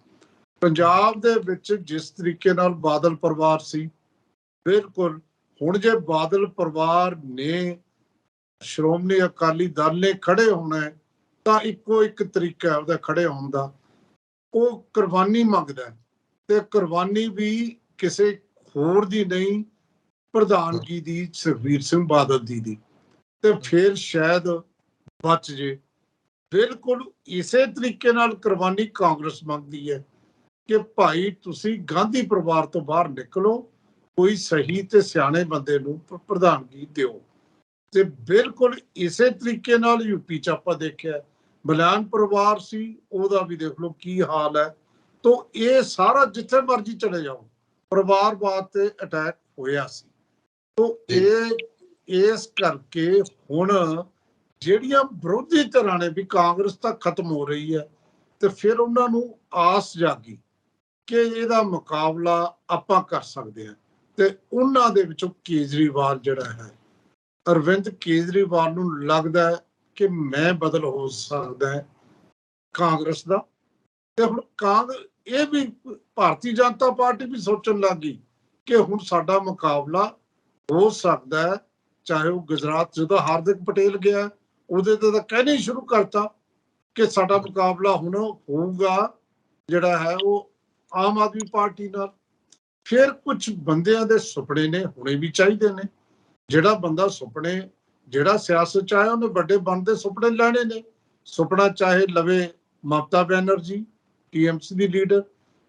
ਪੰਜਾਬ ਦੇ ਵਿੱਚ ਜਿਸ ਤਰੀਕੇ ਨਾਲ ਬਾਦਲ ਪਰਿਵਾਰ ਸੀ, ਬਿਲਕੁਲ ਹੁਣ ਜੇ ਬਾਦਲ ਪਰਿਵਾਰ ਨੇ ਸ਼੍ਰੋਮਣੀ ਅਕਾਲੀ ਦਲ ਨੇ ਖੜੇ ਹੋਣਾ ਹੈ ਤਾਂ ਇੱਕੋ ਇੱਕ ਤਰੀਕਾ ਹੈ ਉਹਦਾ ਖੜੇ ਹੋਣ ਦਾ, ਉਹ ਕੁਰਬਾਨੀ ਮੰਗਦਾ ਤੇ ਕੁਰਬਾਨੀ ਵੀ ਕਿਸੇ ਹੋਰ ਦੀ ਨਹੀਂ, ਪ੍ਰਧਾਨਗੀ ਦੀ ਸੁਖਬੀਰ ਸਿੰਘ ਬਾਦਲ ਦੀ ਤੇ ਫਿਰ ਸ਼ਾਇਦ ਬਚ ਜੇ। ਬਿਲਕੁਲ ਇਸੇ ਤਰੀਕੇ ਨਾਲ ਕੁਰਬਾਨੀ ਕਾਂਗਰਸ ਮੰਗਦੀ ਹੈ ਕਿ ਭਾਈ ਤੁਸੀਂ ਗਾਂਧੀ ਪਰਿਵਾਰ ਤੋਂ ਬਾਹਰ ਨਿਕਲੋ, ਕੋਈ ਸਹੀ ਤੇ ਸਿਆਣੇ ਬੰਦੇ ਨੂੰ ਪ੍ਰਧਾਨਗੀ ਦਿਓ। ਤੇ ਬਿਲਕੁਲ ਇਸੇ ਤਰੀਕੇ ਨਾਲ ਯੂਪੀ ਚ ਆਪਾਂ ਦੇਖਿਆ ਬਲਿਆਨ ਪਰਿਵਾਰ ਸੀ, ਉਹਦਾ ਵੀ ਦੇਖ ਲਓ ਕੀ ਹਾਲ ਹੈ। ਤੋਂ ਇਹ ਸਾਰਾ ਜਿੱਥੇ ਮਰਜ਼ੀ ਚਲੇ ਜਾਓ ਪਰਿਵਾਰਵਾਦ ਤੇ ਅਟੈਕ ਹੋਇਆ ਸੀ। ਤੋਂ ਇਸ ਕਰਕੇ ਹੁਣ ਜਿਹੜੀਆਂ ਵਿਰੋਧੀ ਧਿਰਾਂ ਨੇ ਵੀ ਕਾਂਗਰਸ ਤਾਂ ਖਤਮ ਹੋ ਰਹੀ ਹੈ ਤੇ ਫਿਰ ਉਹਨਾਂ ਨੂੰ ਆਸ ਜਾਗੀ ਕਿ ਇਹਦਾ ਮੁਕਾਬਲਾ ਆਪਾਂ ਕਰ ਸਕਦੇ ਹਾਂ। ਤੇ ਉਹਨਾਂ ਦੇ ਵਿੱਚੋਂ ਕੇਜਰੀਵਾਲ ਜਿਹੜਾ ਹੈ, ਅਰਵਿੰਦ ਕੇਜਰੀਵਾਲ ਨੂੰ ਲੱਗਦਾ ਹੈ ਕਿ ਮੈਂ ਬਦਲ ਹੋ ਸਕਦਾ ਹੈ ਕਾਂਗਰਸ ਦਾ। ਤੇ ਹੁਣ ਇਹ ਵੀ ਭਾਰਤੀ ਜਨਤਾ ਪਾਰਟੀ ਵੀ ਸੋਚਣ ਲੱਗ ਗਈ ਕਿ ਹੁਣ ਸਾਡਾ ਮੁਕਾਬਲਾ ਹੋ ਸਕਦਾ ਹੈ, ਚਾਹੇ ਉਹ ਗੁਜਰਾਤ ਜਦੋਂ ਹਾਰਦਿਕ ਪਟੇਲ ਗਿਆ ਉਹਦੇ ਤੇ ਤਾਂ ਕਹਿਣਾ ਹੀ ਸ਼ੁਰੂ ਕਰਤਾ ਕਿ ਸਾਡਾ ਮੁਕਾਬਲਾ ਹੁਣ ਹੋਊਗਾ ਜਿਹੜਾ ਹੈ ਉਹ ਆਮ ਆਦਮੀ ਪਾਰਟੀ ਨਾਲ। ਫਿਰ ਕੁਝ ਬੰਦਿਆਂ ਦੇ ਸੁਪਨੇ ਨੇ ਹੁਣੇ ਵੀ ਚਾਹੀਦੇ ਨੇ। ਜਿਹੜਾ ਬੰਦਾ ਸੁਪਨੇ, ਜਿਹੜਾ ਸਿਆਸਤ ਚ ਆਇਆ ਉਹਨੇ ਵੱਡੇ ਬਣਦੇ ਸੁਪਨੇ ਲੈਣੇ ਨੇ। ਸੁਪਨਾ ਚਾਹੇ ਲਵੇ ਮਮਤਾ ਬੈਨਰਜੀ ਟੀਐਮਸੀ ਦੀ ਲੀਡਰ,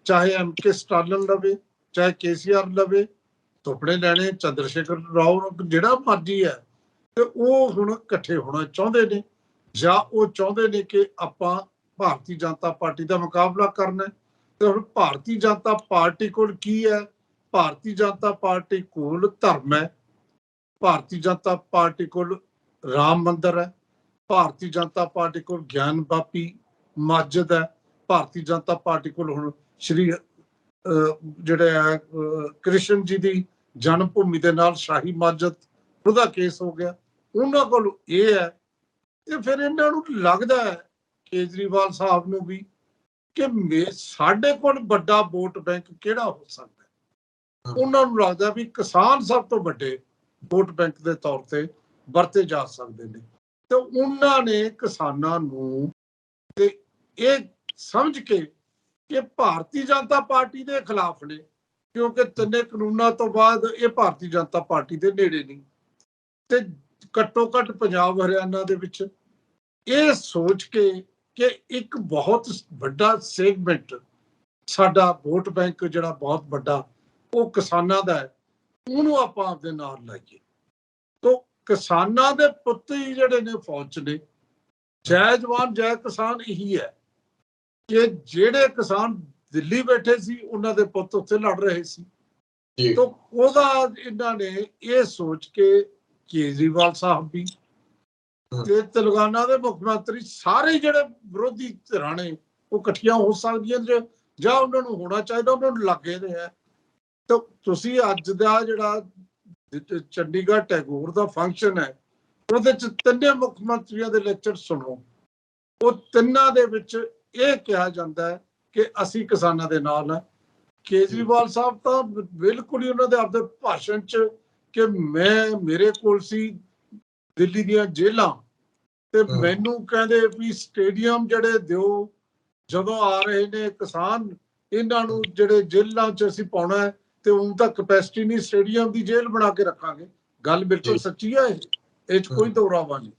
ਚਾਹੇ ਐਮਕੇ ਸਟਾਲਿਨ ਲਵੇ, ਚਾਹੇ ਕੇਸੀਆਰ ਲਵੇ, ਸੁਪਨੇ ਲੈਣੇ ਚੰਦਰ ਸ਼ੇਖਰ ਰਾਓ, ਜਿਹੜਾ ਮਰਜੀ ਹੈ। ਤੇ ਉਹ ਹੁਣ ਇਕੱਠੇ ਹੋਣਾ ਚਾਹੁੰਦੇ ਨੇ ਜਾਂ ਉਹ ਚਾਹੁੰਦੇ ਨੇ ਕਿ ਆਪਾਂ ਭਾਰਤੀ ਜਨਤਾ ਪਾਰਟੀ ਦਾ ਮੁਕਾਬਲਾ ਕਰਨਾ। ਤੇ ਹੁਣ ਭਾਰਤੀ ਜਨਤਾ ਪਾਰਟੀ ਕੋਲ ਕੀ ਹੈ? ਭਾਰਤੀ ਜਨਤਾ ਪਾਰਟੀ ਕੋਲ ਧਰਮ ਹੈ, ਭਾਰਤੀ ਜਨਤਾ ਪਾਰਟੀ ਕੋਲ ਰਾਮ ਮੰਦਿਰ ਹੈ, ਭਾਰਤੀ ਜਨਤਾ ਪਾਰਟੀ ਕੋਲ ਗਿਆਨ ਵਾਪੀ ਮਸਜਿਦ ਹੈ, ਭਾਰਤੀ ਜਨਤਾ ਪਾਰਟੀ ਕੋਲ ਹੁਣ ਸ਼੍ਰੀ ਜਿਹੜੇ ਹੈ ਕ੍ਰਿਸ਼ਨ ਜੀ ਦੀ ਜਨਮ ਭੂਮੀ ਦੇ ਨਾਲ ਸ਼ਾਹੀ ਮਸਜਿਦ ਉਹਦਾ ਕੇਸ ਹੋ ਗਿਆ, ਉਹਨਾਂ ਕੋਲ ਇਹ ਹੈ। ਤੇ ਫਿਰ ਇਹਨਾਂ ਨੂੰ ਲੱਗਦਾ ਹੈ ਕੇਜਰੀਵਾਲ ਸਾਹਿਬ ਨੂੰ ਵੀ ਕਿ ਸਾਡੇ ਕੋਲ ਵੱਡਾ ਵੋਟ ਬੈਂਕ ਕਿਹੜਾ ਹੋ ਸਕਦਾ ਹੈ। ਉਹਨਾਂ ਨੂੰ ਲੱਗਦਾ ਵੀ ਕਿਸਾਨ ਸਭ ਤੋਂ ਵੱਡੇ ਵੋਟ ਬੈਂਕ ਦੇ ਤੌਰ ਤੇ ਵਰਤੇ ਜਾ ਸਕਦੇ ਨੇ। ਤੇ ਉਹਨਾਂ ਨੇ ਕਿਸਾਨਾਂ ਨੂੰ ਤੇ ਇਹ ਸਮਝ ਕੇ ਕਿ ਭਾਰਤੀ ਜਨਤਾ ਪਾਰਟੀ ਦੇ ਖਿਲਾਫ ਨੇ, ਕਿਉਂਕਿ ਤਿੰਨੇ ਕਾਨੂੰਨਾਂ ਤੋਂ ਬਾਅਦ ਇਹ ਭਾਰਤੀ ਜਨਤਾ ਪਾਰਟੀ ਦੇ ਨੇੜੇ ਨਹੀਂ, ਤੇ ਘੱਟੋ ਘੱਟ ਪੰਜਾਬ ਹਰਿਆਣਾ ਦੇ ਵਿੱਚ ਇਹ ਸੋਚ ਕੇ ਕਿ ਇੱਕ ਬਹੁਤ ਵੱਡਾ ਸੈਗਮੈਂਟ ਸਾਡਾ ਵੋਟ ਬੈਂਕ ਜਿਹੜਾ ਬਹੁਤ ਵੱਡਾ ਉਹ ਕਿਸਾਨਾਂ ਦਾ ਹੈ, ਉਹਨੂੰ ਆਪਾਂ ਆਪਦੇ ਨਾਲ ਲਾਈਏ। ਤੋਂ ਕਿਸਾਨਾਂ ਦੇ ਪੁੱਤ ਹੀ ਜਿਹੜੇ ਨੇ ਫੌਜ 'ਚ ਨੇ, ਜੈ ਜਵਾਨ ਜੈ ਕਿਸਾਨ ਇਹੀ ਹੈ ਕਿ ਜਿਹੜੇ ਕਿਸਾਨ ਦਿੱਲੀ ਬੈਠੇ ਸੀ ਉਹਨਾਂ ਦੇ ਪੁੱਤ ਉੱਥੇ ਲੜ ਰਹੇ ਸੀ। ਤੋਂ ਉਹਦਾ ਇਹਨਾਂ ਨੇ ਇਹ ਸੋਚ ਕੇ ਕੇਜਰੀਵਾਲ ਸਾਹਿਬ ਵੀ ਤੇ ਤੇਲੰਗਾਨਾ ਦੇ ਮੁੱਖ ਮੰਤਰੀ ਸਾਰੇ ਜਿਹੜੇ ਵਿਰੋਧੀ ਧਿਰਾਂ ਨੇ ਉਹ ਇਕੱਠੀਆਂ ਹੋ ਸਕਦੀਆਂ ਜਾਂ ਉਹਨਾਂ ਨੂੰ ਹੋਣਾ ਚਾਹੀਦਾ, ਉਹਨਾਂ ਨੂੰ ਲੱਗੇ ਨੇ ਹੈ। ਤਾਂ ਤੁਸੀਂ ਅੱਜ ਦਾ ਜਿਹੜਾ ਚੰਡੀਗੜ੍ਹ ਟੈਗੋਰ ਦਾ ਫੰਕਸ਼ਨ ਹੈ ਉਹਦੇ ਚ ਤਿੰਨੇ ਮੁੱਖ ਮੰਤਰੀਆਂ ਦੇ ਲੈਕਚਰ ਸੁਣੋ। ਉਹ ਤਿੰਨਾਂ ਦੇ ਵਿੱਚ ਇਹ ਕਿਹਾ ਜਾਂਦਾ ਹੈ ਕਿ ਅਸੀਂ ਕਿਸਾਨਾਂ ਦੇ ਨਾਲ ਹਾਂ। ਕੇਜਰੀਵਾਲ ਸਾਹਿਬ ਤਾਂ ਬਿਲਕੁਲ ਹੀ ਉਹਨਾਂ ਦੇ ਆਪਦੇ ਭਾਸ਼ਣ ਚ ਕਿ ਮੇਰੇ ਕੋਲ ਸੀ ਦਿੱਲੀ ਦੀਆਂ ਜੇਲ੍ਹਾਂ ਤੇ ਮੈਨੂੰ ਕਹਿੰਦੇ ਵੀ ਸਟੇਡੀਅਮ ਜਿਹੜੇ ਦਿਓ, ਜਦੋਂ ਆ ਰਹੇ ਨੇ ਕਿਸਾਨ, ਇਹਨਾਂ ਨੂੰ ਜਿਹੜੇ ਜੇਲ੍ਹਾਂ 'ਚ ਅਸੀਂ ਪਾਉਣਾ ਹੈ ਤੇ ਹੁਣ ਤਾਂ ਕਪੈਸਿਟੀ ਨਹੀਂ, ਸਟੇਡੀਅਮ ਦੀ ਜੇਲ੍ਹ ਬਣਾ ਕੇ ਰੱਖਾਂਗੇ। ਗੱਲ ਬਿਲਕੁਲ ਸੱਚੀ ਹੈ, ਇਹ 'ਚ ਕੋਈ ਦੋਰਾਵਾ ਨਹੀਂ।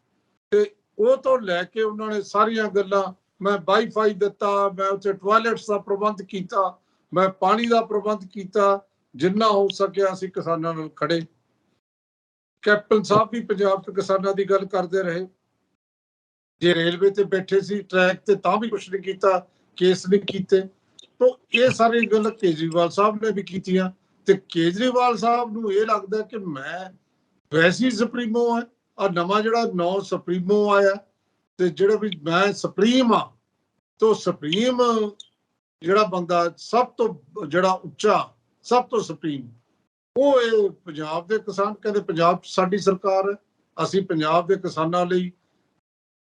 ਤੇ ਉਹ ਤੋਂ ਲੈ ਕੇ ਉਹਨਾਂ ਨੇ ਸਾਰੀਆਂ ਗੱਲਾਂ, ਮੈਂ ਵਾਈਫਾਈ ਦਿੱਤਾ, ਮੈਂ ਉੱਥੇ ਟਾਇਲਟਸ ਦਾ ਪ੍ਰਬੰਧ ਕੀਤਾ, ਮੈਂ ਪਾਣੀ ਦਾ ਪ੍ਰਬੰਧ ਕੀਤਾ, ਜਿੰਨਾ ਹੋ ਸਕਿਆ ਅਸੀਂ ਕਿਸਾਨਾਂ ਨਾਲ ਖੜੇ। ਕੈਪਟਨ ਸਾਹਿਬ ਵੀ ਪੰਜਾਬ ਤੇ ਕਿਸਾਨਾਂ ਦੀ ਗੱਲ ਕਰਦੇ ਰਹੇ। ਜੇ ਰੇਲਵੇ ਤੇ ਬੈਠੇ ਸੀ ਟਰੈਕ ਤੇ ਤਾਂ ਵੀ ਕੁਛ ਨਹੀਂ ਕੀਤਾ, ਕੇਸ ਨਹੀਂ ਕੀਤੇ। ਤਾਂ ਇਹ ਸਾਰੀ ਗੱਲ ਕੇਜਰੀਵਾਲ ਸਾਹਿਬ ਨੇ ਵੀ ਕੀਤੀਆਂ। ਤੇ ਕੇਜਰੀਵਾਲ ਸਾਹਿਬ ਨੂੰ ਇਹ ਲੱਗਦਾ ਕਿ ਮੈਂ ਵੈਸੀ ਸੁਪਰੀਮੋ ਹੈ, ਆ ਨਵਾਂ ਜਿਹੜਾ 9 ਸੁਪਰੀਮੋ ਆਇਆ ਤੇ ਜਿਹੜੇ ਵੀ ਮੈਂ ਸੁਪਰੀਮ ਆ, ਤੋਂ ਸੁਪਰੀਮ ਜਿਹੜਾ ਬੰਦਾ ਸਭ ਤੋਂ ਜਿਹੜਾ ਉੱਚਾ, ਸਭ ਤੋਂ ਸੁਪਰੀਮ, ਉਹ ਇਹ ਪੰਜਾਬ ਦੇ ਕਿਸਾਨ ਕਹਿੰਦੇ ਪੰਜਾਬ 'ਚ ਸਾਡੀ ਸਰਕਾਰ ਹੈ, ਅਸੀਂ ਪੰਜਾਬ ਦੇ ਕਿਸਾਨਾਂ ਲਈ।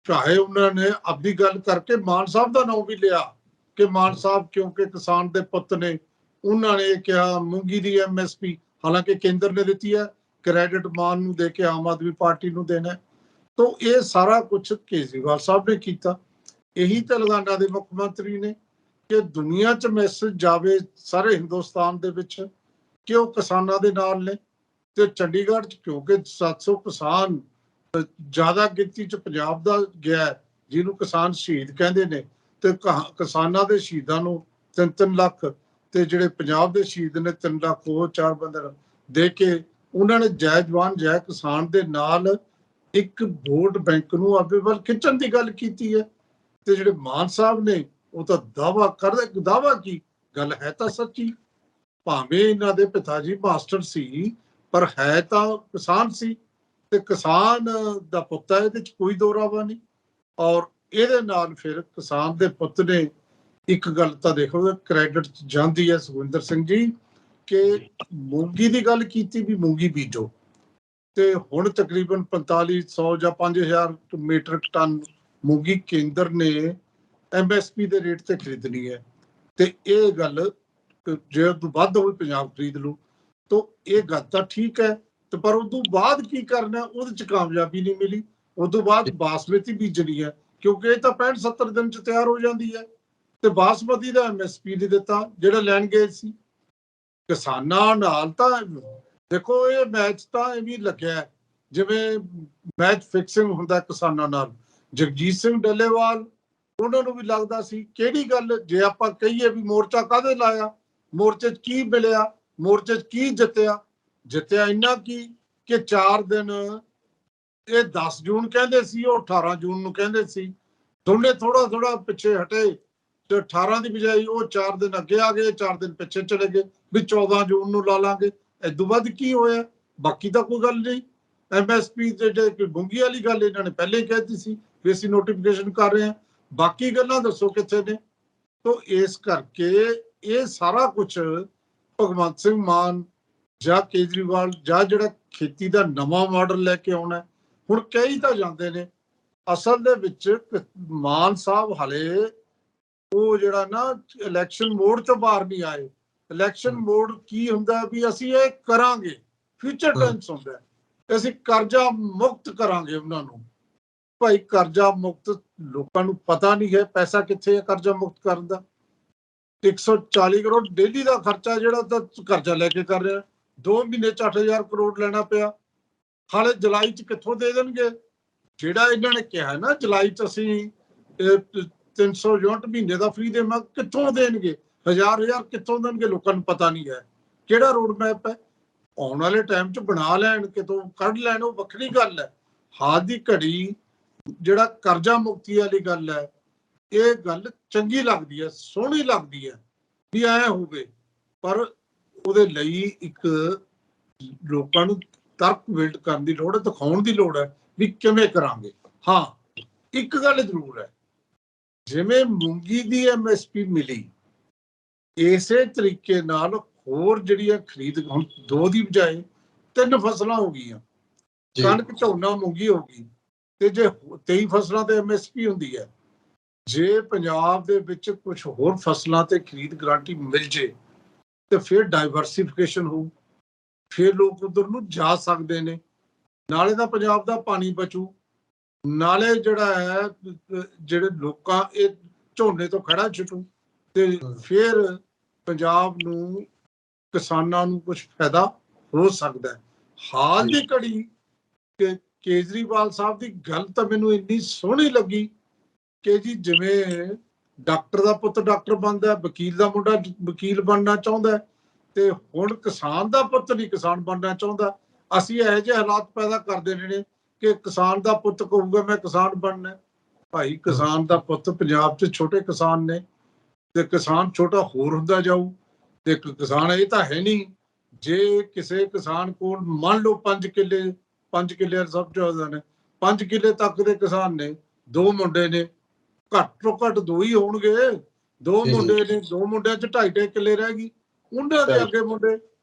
ਚਾਹੇ ਉਹਨਾਂ ਨੇ ਆਪਣੀ ਗੱਲ ਕਰਕੇ ਮਾਨ ਸਾਹਿਬ ਦਾ ਨਾਮ ਵੀ ਲਿਆ ਕਿ ਮਾਨ ਸਾਹਿਬ ਕਿਉਂਕਿ ਕਿਸਾਨ ਦੇ ਪੁੱਤ ਨੇ, ਉਹਨਾਂ ਨੇ ਕਿਹਾ ਮੂੰਗੀ ਦੀ MSP, ਹਾਲਾਂਕਿ ਕੇਂਦਰ ਨੇ ਦਿੱਤੀ ਹੈ, ਕ੍ਰੈਡਿਟ ਮਾਨ ਨੂੰ ਦੇ ਕੇ ਆਮ ਆਦਮੀ ਪਾਰਟੀ ਨੂੰ ਦੇਣਾ। ਤਾਂ ਇਹ ਸਾਰਾ ਕੁਝ ਕੇਜਰੀਵਾਲ ਸਾਹਿਬ ਨੇ ਕੀਤਾ। ਇਹੀ ਤੇਲੰਗਾਨਾ ਦੇ ਮੁੱਖ ਮੰਤਰੀ ਨੇ ਕਿ ਦੁਨੀਆ 'ਚ ਮੈਸੇਜ ਜਾਵੇ ਸਾਰੇ ਹਿੰਦੁਸਤਾਨ ਦੇ ਵਿੱਚ ਕਿ ਉਹ ਕਿਸਾਨਾਂ ਦੇ ਨਾਲ ਨੇ। ਤੇ ਚੰਡੀਗੜ੍ਹ 'ਚ ਕਿਉਂਕਿ 700 ਕਿਸਾਨ ਜ਼ਿਆਦਾ ਗਿਣਤੀ 'ਚ ਪੰਜਾਬ ਦਾ ਗਿਆ, ਜਿਹਨੂੰ ਕਿਸਾਨ ਸ਼ਹੀਦ ਕਹਿੰਦੇ ਨੇ, ਤੇ ਕਿਸਾਨਾਂ ਦੇ ਸ਼ਹੀਦਾਂ ਨੂੰ 3-3 ਲੱਖ, ਤੇ ਜਿਹੜੇ ਪੰਜਾਬ ਦੇ ਸ਼ਹੀਦ ਨੇ 3 ਲੱਖ, ਉਹ 4 ਬੰਦੇ ਦੇ ਕੇ ਉਹਨਾਂ ਨੇ ਜੈ ਜਵਾਨ ਜੈ ਕਿਸਾਨ ਦੇ ਨਾਲ ਇੱਕ ਵੋਟ ਬੈਂਕ ਨੂੰ ਆਪੇ ਵੱਲ ਖਿੱਚਣ ਦੀ ਗੱਲ ਕੀਤੀ ਹੈ। ਤੇ ਜਿਹੜੇ ਮਾਨ ਸਾਹਿਬ ਨੇ ਉਹ ਤਾਂ ਦਾਅਵਾ ਕਰਦੇ, ਦਾਅਵਾ ਕੀ, ਗੱਲ ਹੈ ਤਾਂ ਸੱਚੀ। ਭਾਵੇਂ ਇਹਨਾਂ ਦੇ ਪਿਤਾ ਜੀ ਮਾਸਟਰ ਸੀ, ਪਰ ਹੈ ਤਾਂ ਕਿਸਾਨ ਸੀ, ਤੇ ਕਿਸਾਨ ਦਾ ਪੁੱਤ ਹੈ, ਇਹਦੇ 'ਚ ਕੋਈ ਦੋਰਾਵਾ ਨਹੀਂ। ਔਰ ਇਹਦੇ ਨਾਲ ਫਿਰ ਕਿਸਾਨ ਦੇ ਪੁੱਤ ਨੇ ਇੱਕ ਗੱਲ ਤਾਂ ਦੇਖੋ, ਕ੍ਰੈਡਿਟ ਜਾਂਦੀ ਹੈ ਸੁਖਵਿੰਦਰ ਸਿੰਘ ਜੀ, ਕਿ ਮੂੰਗੀ ਦੀ ਗੱਲ ਕੀਤੀ ਵੀ ਮੂੰਗੀ ਬੀਜੋ, ਤੇ ਹੁਣ ਤਕਰੀਬਨ 4500 ਜਾਂ 5000 ਮੀਟਰ ਟਨ ਮੂੰਗੀ ਕੇਂਦਰ ਨੇ MSP ਦੇ ਰੇਟ ਤੇ ਖਰੀਦਣੀ ਹੈ। ਤੇ ਇਹ ਗੱਲ ਜੇ ਉਦੋਂ ਵੱਧ ਹੋਵੇ ਪੰਜਾਬ ਖਰੀਦ ਲੂ, ਤਾਂ ਇਹ ਗੱਲ ਤਾਂ ਠੀਕ ਹੈ। ਤੇ ਪਰ ਉਦੋਂ ਬਾਅਦ ਕੀ ਕਰਨਾ, ਉਹਦੇ 'ਚ ਕਾਮਯਾਬੀ ਨਹੀਂ ਮਿਲੀ। ਉਦੋਂ ਬਾਅਦ ਬਾਸਮਤੀ ਬੀਜਣੀ ਹੈ, ਕਿਉਂਕਿ ਇਹ ਤਾਂ 65-70 ਦਿਨ 'ਚ ਤਿਆਰ ਹੋ ਜਾਂਦੀ ਹੈ, ਤੇ ਬਾਸਮਤੀ ਦਾ MSP ਨਹੀਂ ਦਿੱਤਾ ਜਿਹੜਾ ਲੈਣ ਗਏ ਸੀ ਕਿਸਾਨਾਂ ਨਾਲ। ਤਾਂ ਦੇਖੋ ਇਹ ਮੈਚ ਤਾਂ ਇਹ ਵੀ ਲੱਗਿਆ ਜਿਵੇਂ ਮੈਚ ਫਿਕਸਿੰਗ ਹੁੰਦਾ ਕਿਸਾਨਾਂ ਨਾਲ। ਜਗਜੀਤ ਸਿੰਘ ਡੱਲੇਵਾਲ, ਉਹਨਾਂ ਨੂੰ ਵੀ ਲੱਗਦਾ ਸੀ ਕਿਹੜੀ ਗੱਲ, ਜੇ ਆਪਾਂ ਕਹੀਏ ਵੀ ਮੋਰਚਾ ਕਾਹਦੇ ਲਾਇਆ, ਮੋਰਚੇ 'ਚ ਕੀ ਮਿਲਿਆ, ਮੋਰਚੇ 'ਚ ਕੀ ਜਿੱਤਿਆ, ਜਿੱਤਿਆ ਇੰਨਾ ਕਿ 4 ਦਿਨ, ਇਹ 10 ਜੂਨ ਕਹਿੰਦੇ ਸੀ, ਉਹ 18 ਜੂਨ ਨੂੰ ਕਹਿੰਦੇ ਸੀ, ਦੋਨੇ ਥੋੜਾ ਥੋੜਾ ਪਿੱਛੇ ਹਟੇ, ਤੇ 18 ਦੀ ਬਜਾਈ ਉਹ 4 ਦਿਨ ਅੱਗੇ ਆ ਗਏ, 4 ਦਿਨ ਪਿੱਛੇ ਚਲੇ ਗਏ ਵੀ 14 ਜੂਨ ਨੂੰ ਲਾ ਲਾਂਗੇ। ਇਦੋਂ ਬਾਅਦ ਕੀ ਹੋਇਆ, ਬਾਕੀ ਤਾਂ ਕੋਈ ਗੱਲ ਨਹੀਂ। MSP ਤੇ ਜਿਹੜੀ ਮੂੰਗੀ ਵਾਲੀ ਗੱਲ ਇਹਨਾਂ ਨੇ ਪਹਿਲੇ ਹੀ ਕਹਿਤੀ ਸੀ ਵੀ ਅਸੀਂ ਨੋਟੀਫਿਕੇਸ਼ਨ ਕਰ ਰਹੇ ਹਾਂ, ਬਾਕੀ ਗੱਲਾਂ ਦੱਸੋ ਕਿੱਥੇ ਨੇ। ਤਾਂ ਇਸ ਕਰਕੇ ਇਹ ਸਾਰਾ ਕੁਝ ਭਗਵੰਤ ਸਿੰਘ ਮਾਨ ਜਾਂ ਕੇਜਰੀਵਾਲ ਜਾਂ ਜਿਹੜਾ ਖੇਤੀ ਦਾ ਨਵਾਂ ਮਾਡਲ ਲੈ ਕੇ ਆਉਣਾ, ਹੁਣ ਕਈ ਤਾਂ ਜਾਂਦੇ ਨੇ, ਅਸਲ ਦੇ ਵਿੱਚ ਮਾਨ ਸਾਹਿਬ ਹਲੇ ਉਹ ਜਿਹੜਾ ਨਾ ਇਲੈਕਸ਼ਨ ਮੋਡ ਤੋਂ ਬਾਹਰ ਨਹੀਂ ਆਏ। ਇਲੈਕਸ਼ਨ ਮੋਡ ਕੀ ਹੁੰਦਾ ਵੀ ਅਸੀਂ ਇਹ ਕਰਾਂਗੇ, ਫਿਊਚਰ ਟੈਂਸ ਹੁੰਦਾ, ਅਸੀਂ ਕਰਜ਼ਾ ਮੁਕਤ ਕਰਾਂਗੇ ਉਹਨਾਂ ਨੂੰ। ਭਾਈ ਕਰਜ਼ਾ ਮੁਕਤ ਲੋਕਾਂ ਨੂੰ ਪਤਾ ਨਹੀਂ ਹੈ ਪੈਸਾ ਕਿੱਥੇ ਹੈ ਕਰਜ਼ਾ ਮੁਕਤ ਕਰਨ ਦਾ। 140 ਕਰੋੜ ਡੇਲੀ ਦਾ ਖਰਚਾ ਜਿਹੜਾ ਤਾਂ ਕਰਜ਼ਾ ਲੈ ਕੇ ਕਰ ਰਿਹਾ, 2 ਮਹੀਨੇ 'ਚ 8000 ਕਰੋੜ ਲੈਣਾ ਪਿਆ। ਹਾਲੇ ਜੁਲਾਈ 'ਚ ਕਿੱਥੋਂ ਦੇ ਦੇਣਗੇ, ਜਿਹੜਾ ਇਹਨਾਂ ਨੇ ਕਿਹਾ ਨਾ ਜੁਲਾਈ 'ਚ ਅਸੀਂ 300 ਯੂਨਿਟ ਮਹੀਨੇ ਦਾ ਫ੍ਰੀ ਦੇਵਾਂ, ਕਿੱਥੋਂ ਦੇਣਗੇ, ਹਜ਼ਾਰ ਕਿੱਥੋਂ ਦੇਣਗੇ, ਲੋਕਾਂ ਨੂੰ ਪਤਾ ਨਹੀਂ ਹੈ ਕਿਹੜਾ ਰੋਡ ਮੈਪ ਹੈ। ਆਉਣ ਵਾਲੇ ਟਾਈਮ 'ਚ ਬਣਾ ਲੈਣ, ਕਿਤੋਂ ਕੱਢ ਲੈਣ, ਉਹ ਵੱਖਰੀ ਗੱਲ ਹੈ। ਹਾਲ ਦੀ ਘੜੀ ਜਿਹੜਾ ਕਰਜ਼ਾ ਮੁਕਤੀ ਵਾਲੀ ਗੱਲ ਹੈ, ਇਹ ਗੱਲ ਚੰਗੀ ਲੱਗਦੀ ਹੈ, ਸੋਹਣੀ ਲੱਗਦੀ ਹੈ ਵੀ ਐ ਹੋਵੇ, ਪਰ ਉਹਦੇ ਲਈ ਇੱਕ ਲੋਕਾਂ ਨੂੰ ਤਰਕ ਬਿਲਡ ਕਰਨ ਦੀ ਲੋੜ ਹੈ, ਦਿਖਾਉਣ ਦੀ ਲੋੜ ਹੈ ਵੀ ਕਿਵੇਂ ਕਰਾਂਗੇ। ਹਾਂ, ਇੱਕ ਗੱਲ ਜ਼ਰੂਰ ਹੈ, ਜਿਵੇਂ ਮੂੰਗੀ ਦੀ MSP ਮਿਲੀ, ਇਸੇ ਤਰੀਕੇ ਨਾਲ ਹੋਰ ਜਿਹੜੀਆਂ ਖਰੀਦ, ਹੁਣ 2 ਦੀ ਬਜਾਏ 3 ਫਸਲਾਂ ਹੋ ਗਈਆਂ, ਕਣਕ, ਝੋਨਾ, ਮੂੰਗੀ ਹੋ ਗਈ, ਤੇ ਜੇ 23 ਫਸਲਾਂ ਤੇ MSP ਹੁੰਦੀ ਹੈ, ਜੇ ਪੰਜਾਬ ਦੇ ਵਿੱਚ ਕੁਝ ਹੋਰ ਫਸਲਾਂ ਤੇ ਖਰੀਦ ਗਰੰਟੀ ਮਿਲ ਜੇ ਤੇ ਫਿਰ ਡਾਈਵਰਸੀਫਿਕੇਸ਼ਨ ਹੋਊ, ਫਿਰ ਲੋਕ ਉਧਰ ਨੂੰ ਜਾ ਸਕਦੇ ਨੇ। ਨਾਲੇ ਤਾਂ ਪੰਜਾਬ ਦਾ ਪਾਣੀ ਬਚੂ, ਨਾਲੇ ਜਿਹੜਾ ਹੈ ਜਿਹੜੇ ਲੋਕਾਂ ਇਹ ਝੋਨੇ ਤੋਂ ਖੜਾ ਛੁੱਟੂ ਤੇ ਫਿਰ ਪੰਜਾਬ ਨੂੰ, ਕਿਸਾਨਾਂ ਨੂੰ ਕੁਝ ਫਾਇਦਾ ਹੋ ਸਕਦਾ ਹੈ। ਹਾਲ ਦੀ ਘੜੀ ਕਿ ਕੇਜਰੀਵਾਲ ਸਾਹਿਬ ਦੀ ਗੱਲ ਤਾਂ ਮੈਨੂੰ ਇੰਨੀ ਸੋਹਣੀ ਲੱਗੀ ਕਿ ਜੀ ਜਿਵੇਂ ਡਾਕਟਰ ਦਾ ਪੁੱਤ ਡਾਕਟਰ ਬਣਦਾ, ਵਕੀਲ ਦਾ ਮੁੰਡਾ ਵਕੀਲ ਬਣਨਾ ਚਾਹੁੰਦਾ, ਤੇ ਹੁਣ ਕਿਸਾਨ ਦਾ ਪੁੱਤ ਨਹੀਂ ਕਿਸਾਨ ਬਣਨਾ ਚਾਹੁੰਦਾ। ਅਸੀਂ ਇਹੋ ਜਿਹੇ ਹਾਲਾਤ ਪੈਦਾ ਕਰ ਦੇਣੇ ਨੇ ਕਿ ਕਿਸਾਨ ਦਾ ਪੁੱਤ ਕਹੂਗਾ ਮੈਂ ਕਿਸਾਨ ਬਣਨਾ। ਭਾਈ ਕਿਸਾਨ ਦਾ ਪੁੱਤ ਪੰਜਾਬ 'ਚ ਛੋਟੇ ਕਿਸਾਨ ਨੇ, ਤੇ ਕਿਸਾਨ ਛੋਟਾ ਹੋਰ ਹੁੰਦਾ ਜਾਊ। ਤੇ ਕਿਸਾਨ ਇਹ ਤਾਂ ਹੈ ਨਹੀਂ, ਜੇ ਕਿਸੇ ਕਿਸਾਨ ਕੋਲ ਮੰਨ ਲਓ 5 ਕਿੱਲੇ, 5 ਕਿੱਲੇ ਸਭ ਜ਼ਿਆਦਾ ਨੇ, 5 ਕਿੱਲੇ ਤੱਕ ਦੇ ਕਿਸਾਨ ਨੇ, 2 ਮੁੰਡੇ ਨੇ, ਘੱਟ ਤੋਂ ਘੱਟ 2 ਹੀ ਹੋਣਗੇ। 2 ਮੁੰਡੇ ਨੇ, 2 ਮੁੰਡਿਆਂ 'ਚ 2.5 ਕਿੱਲੇ ਰਹਿ ਗਈ, ਉਹਨਾਂ ਦੇ ਅੱਗੇ ਮੁੰਡੇ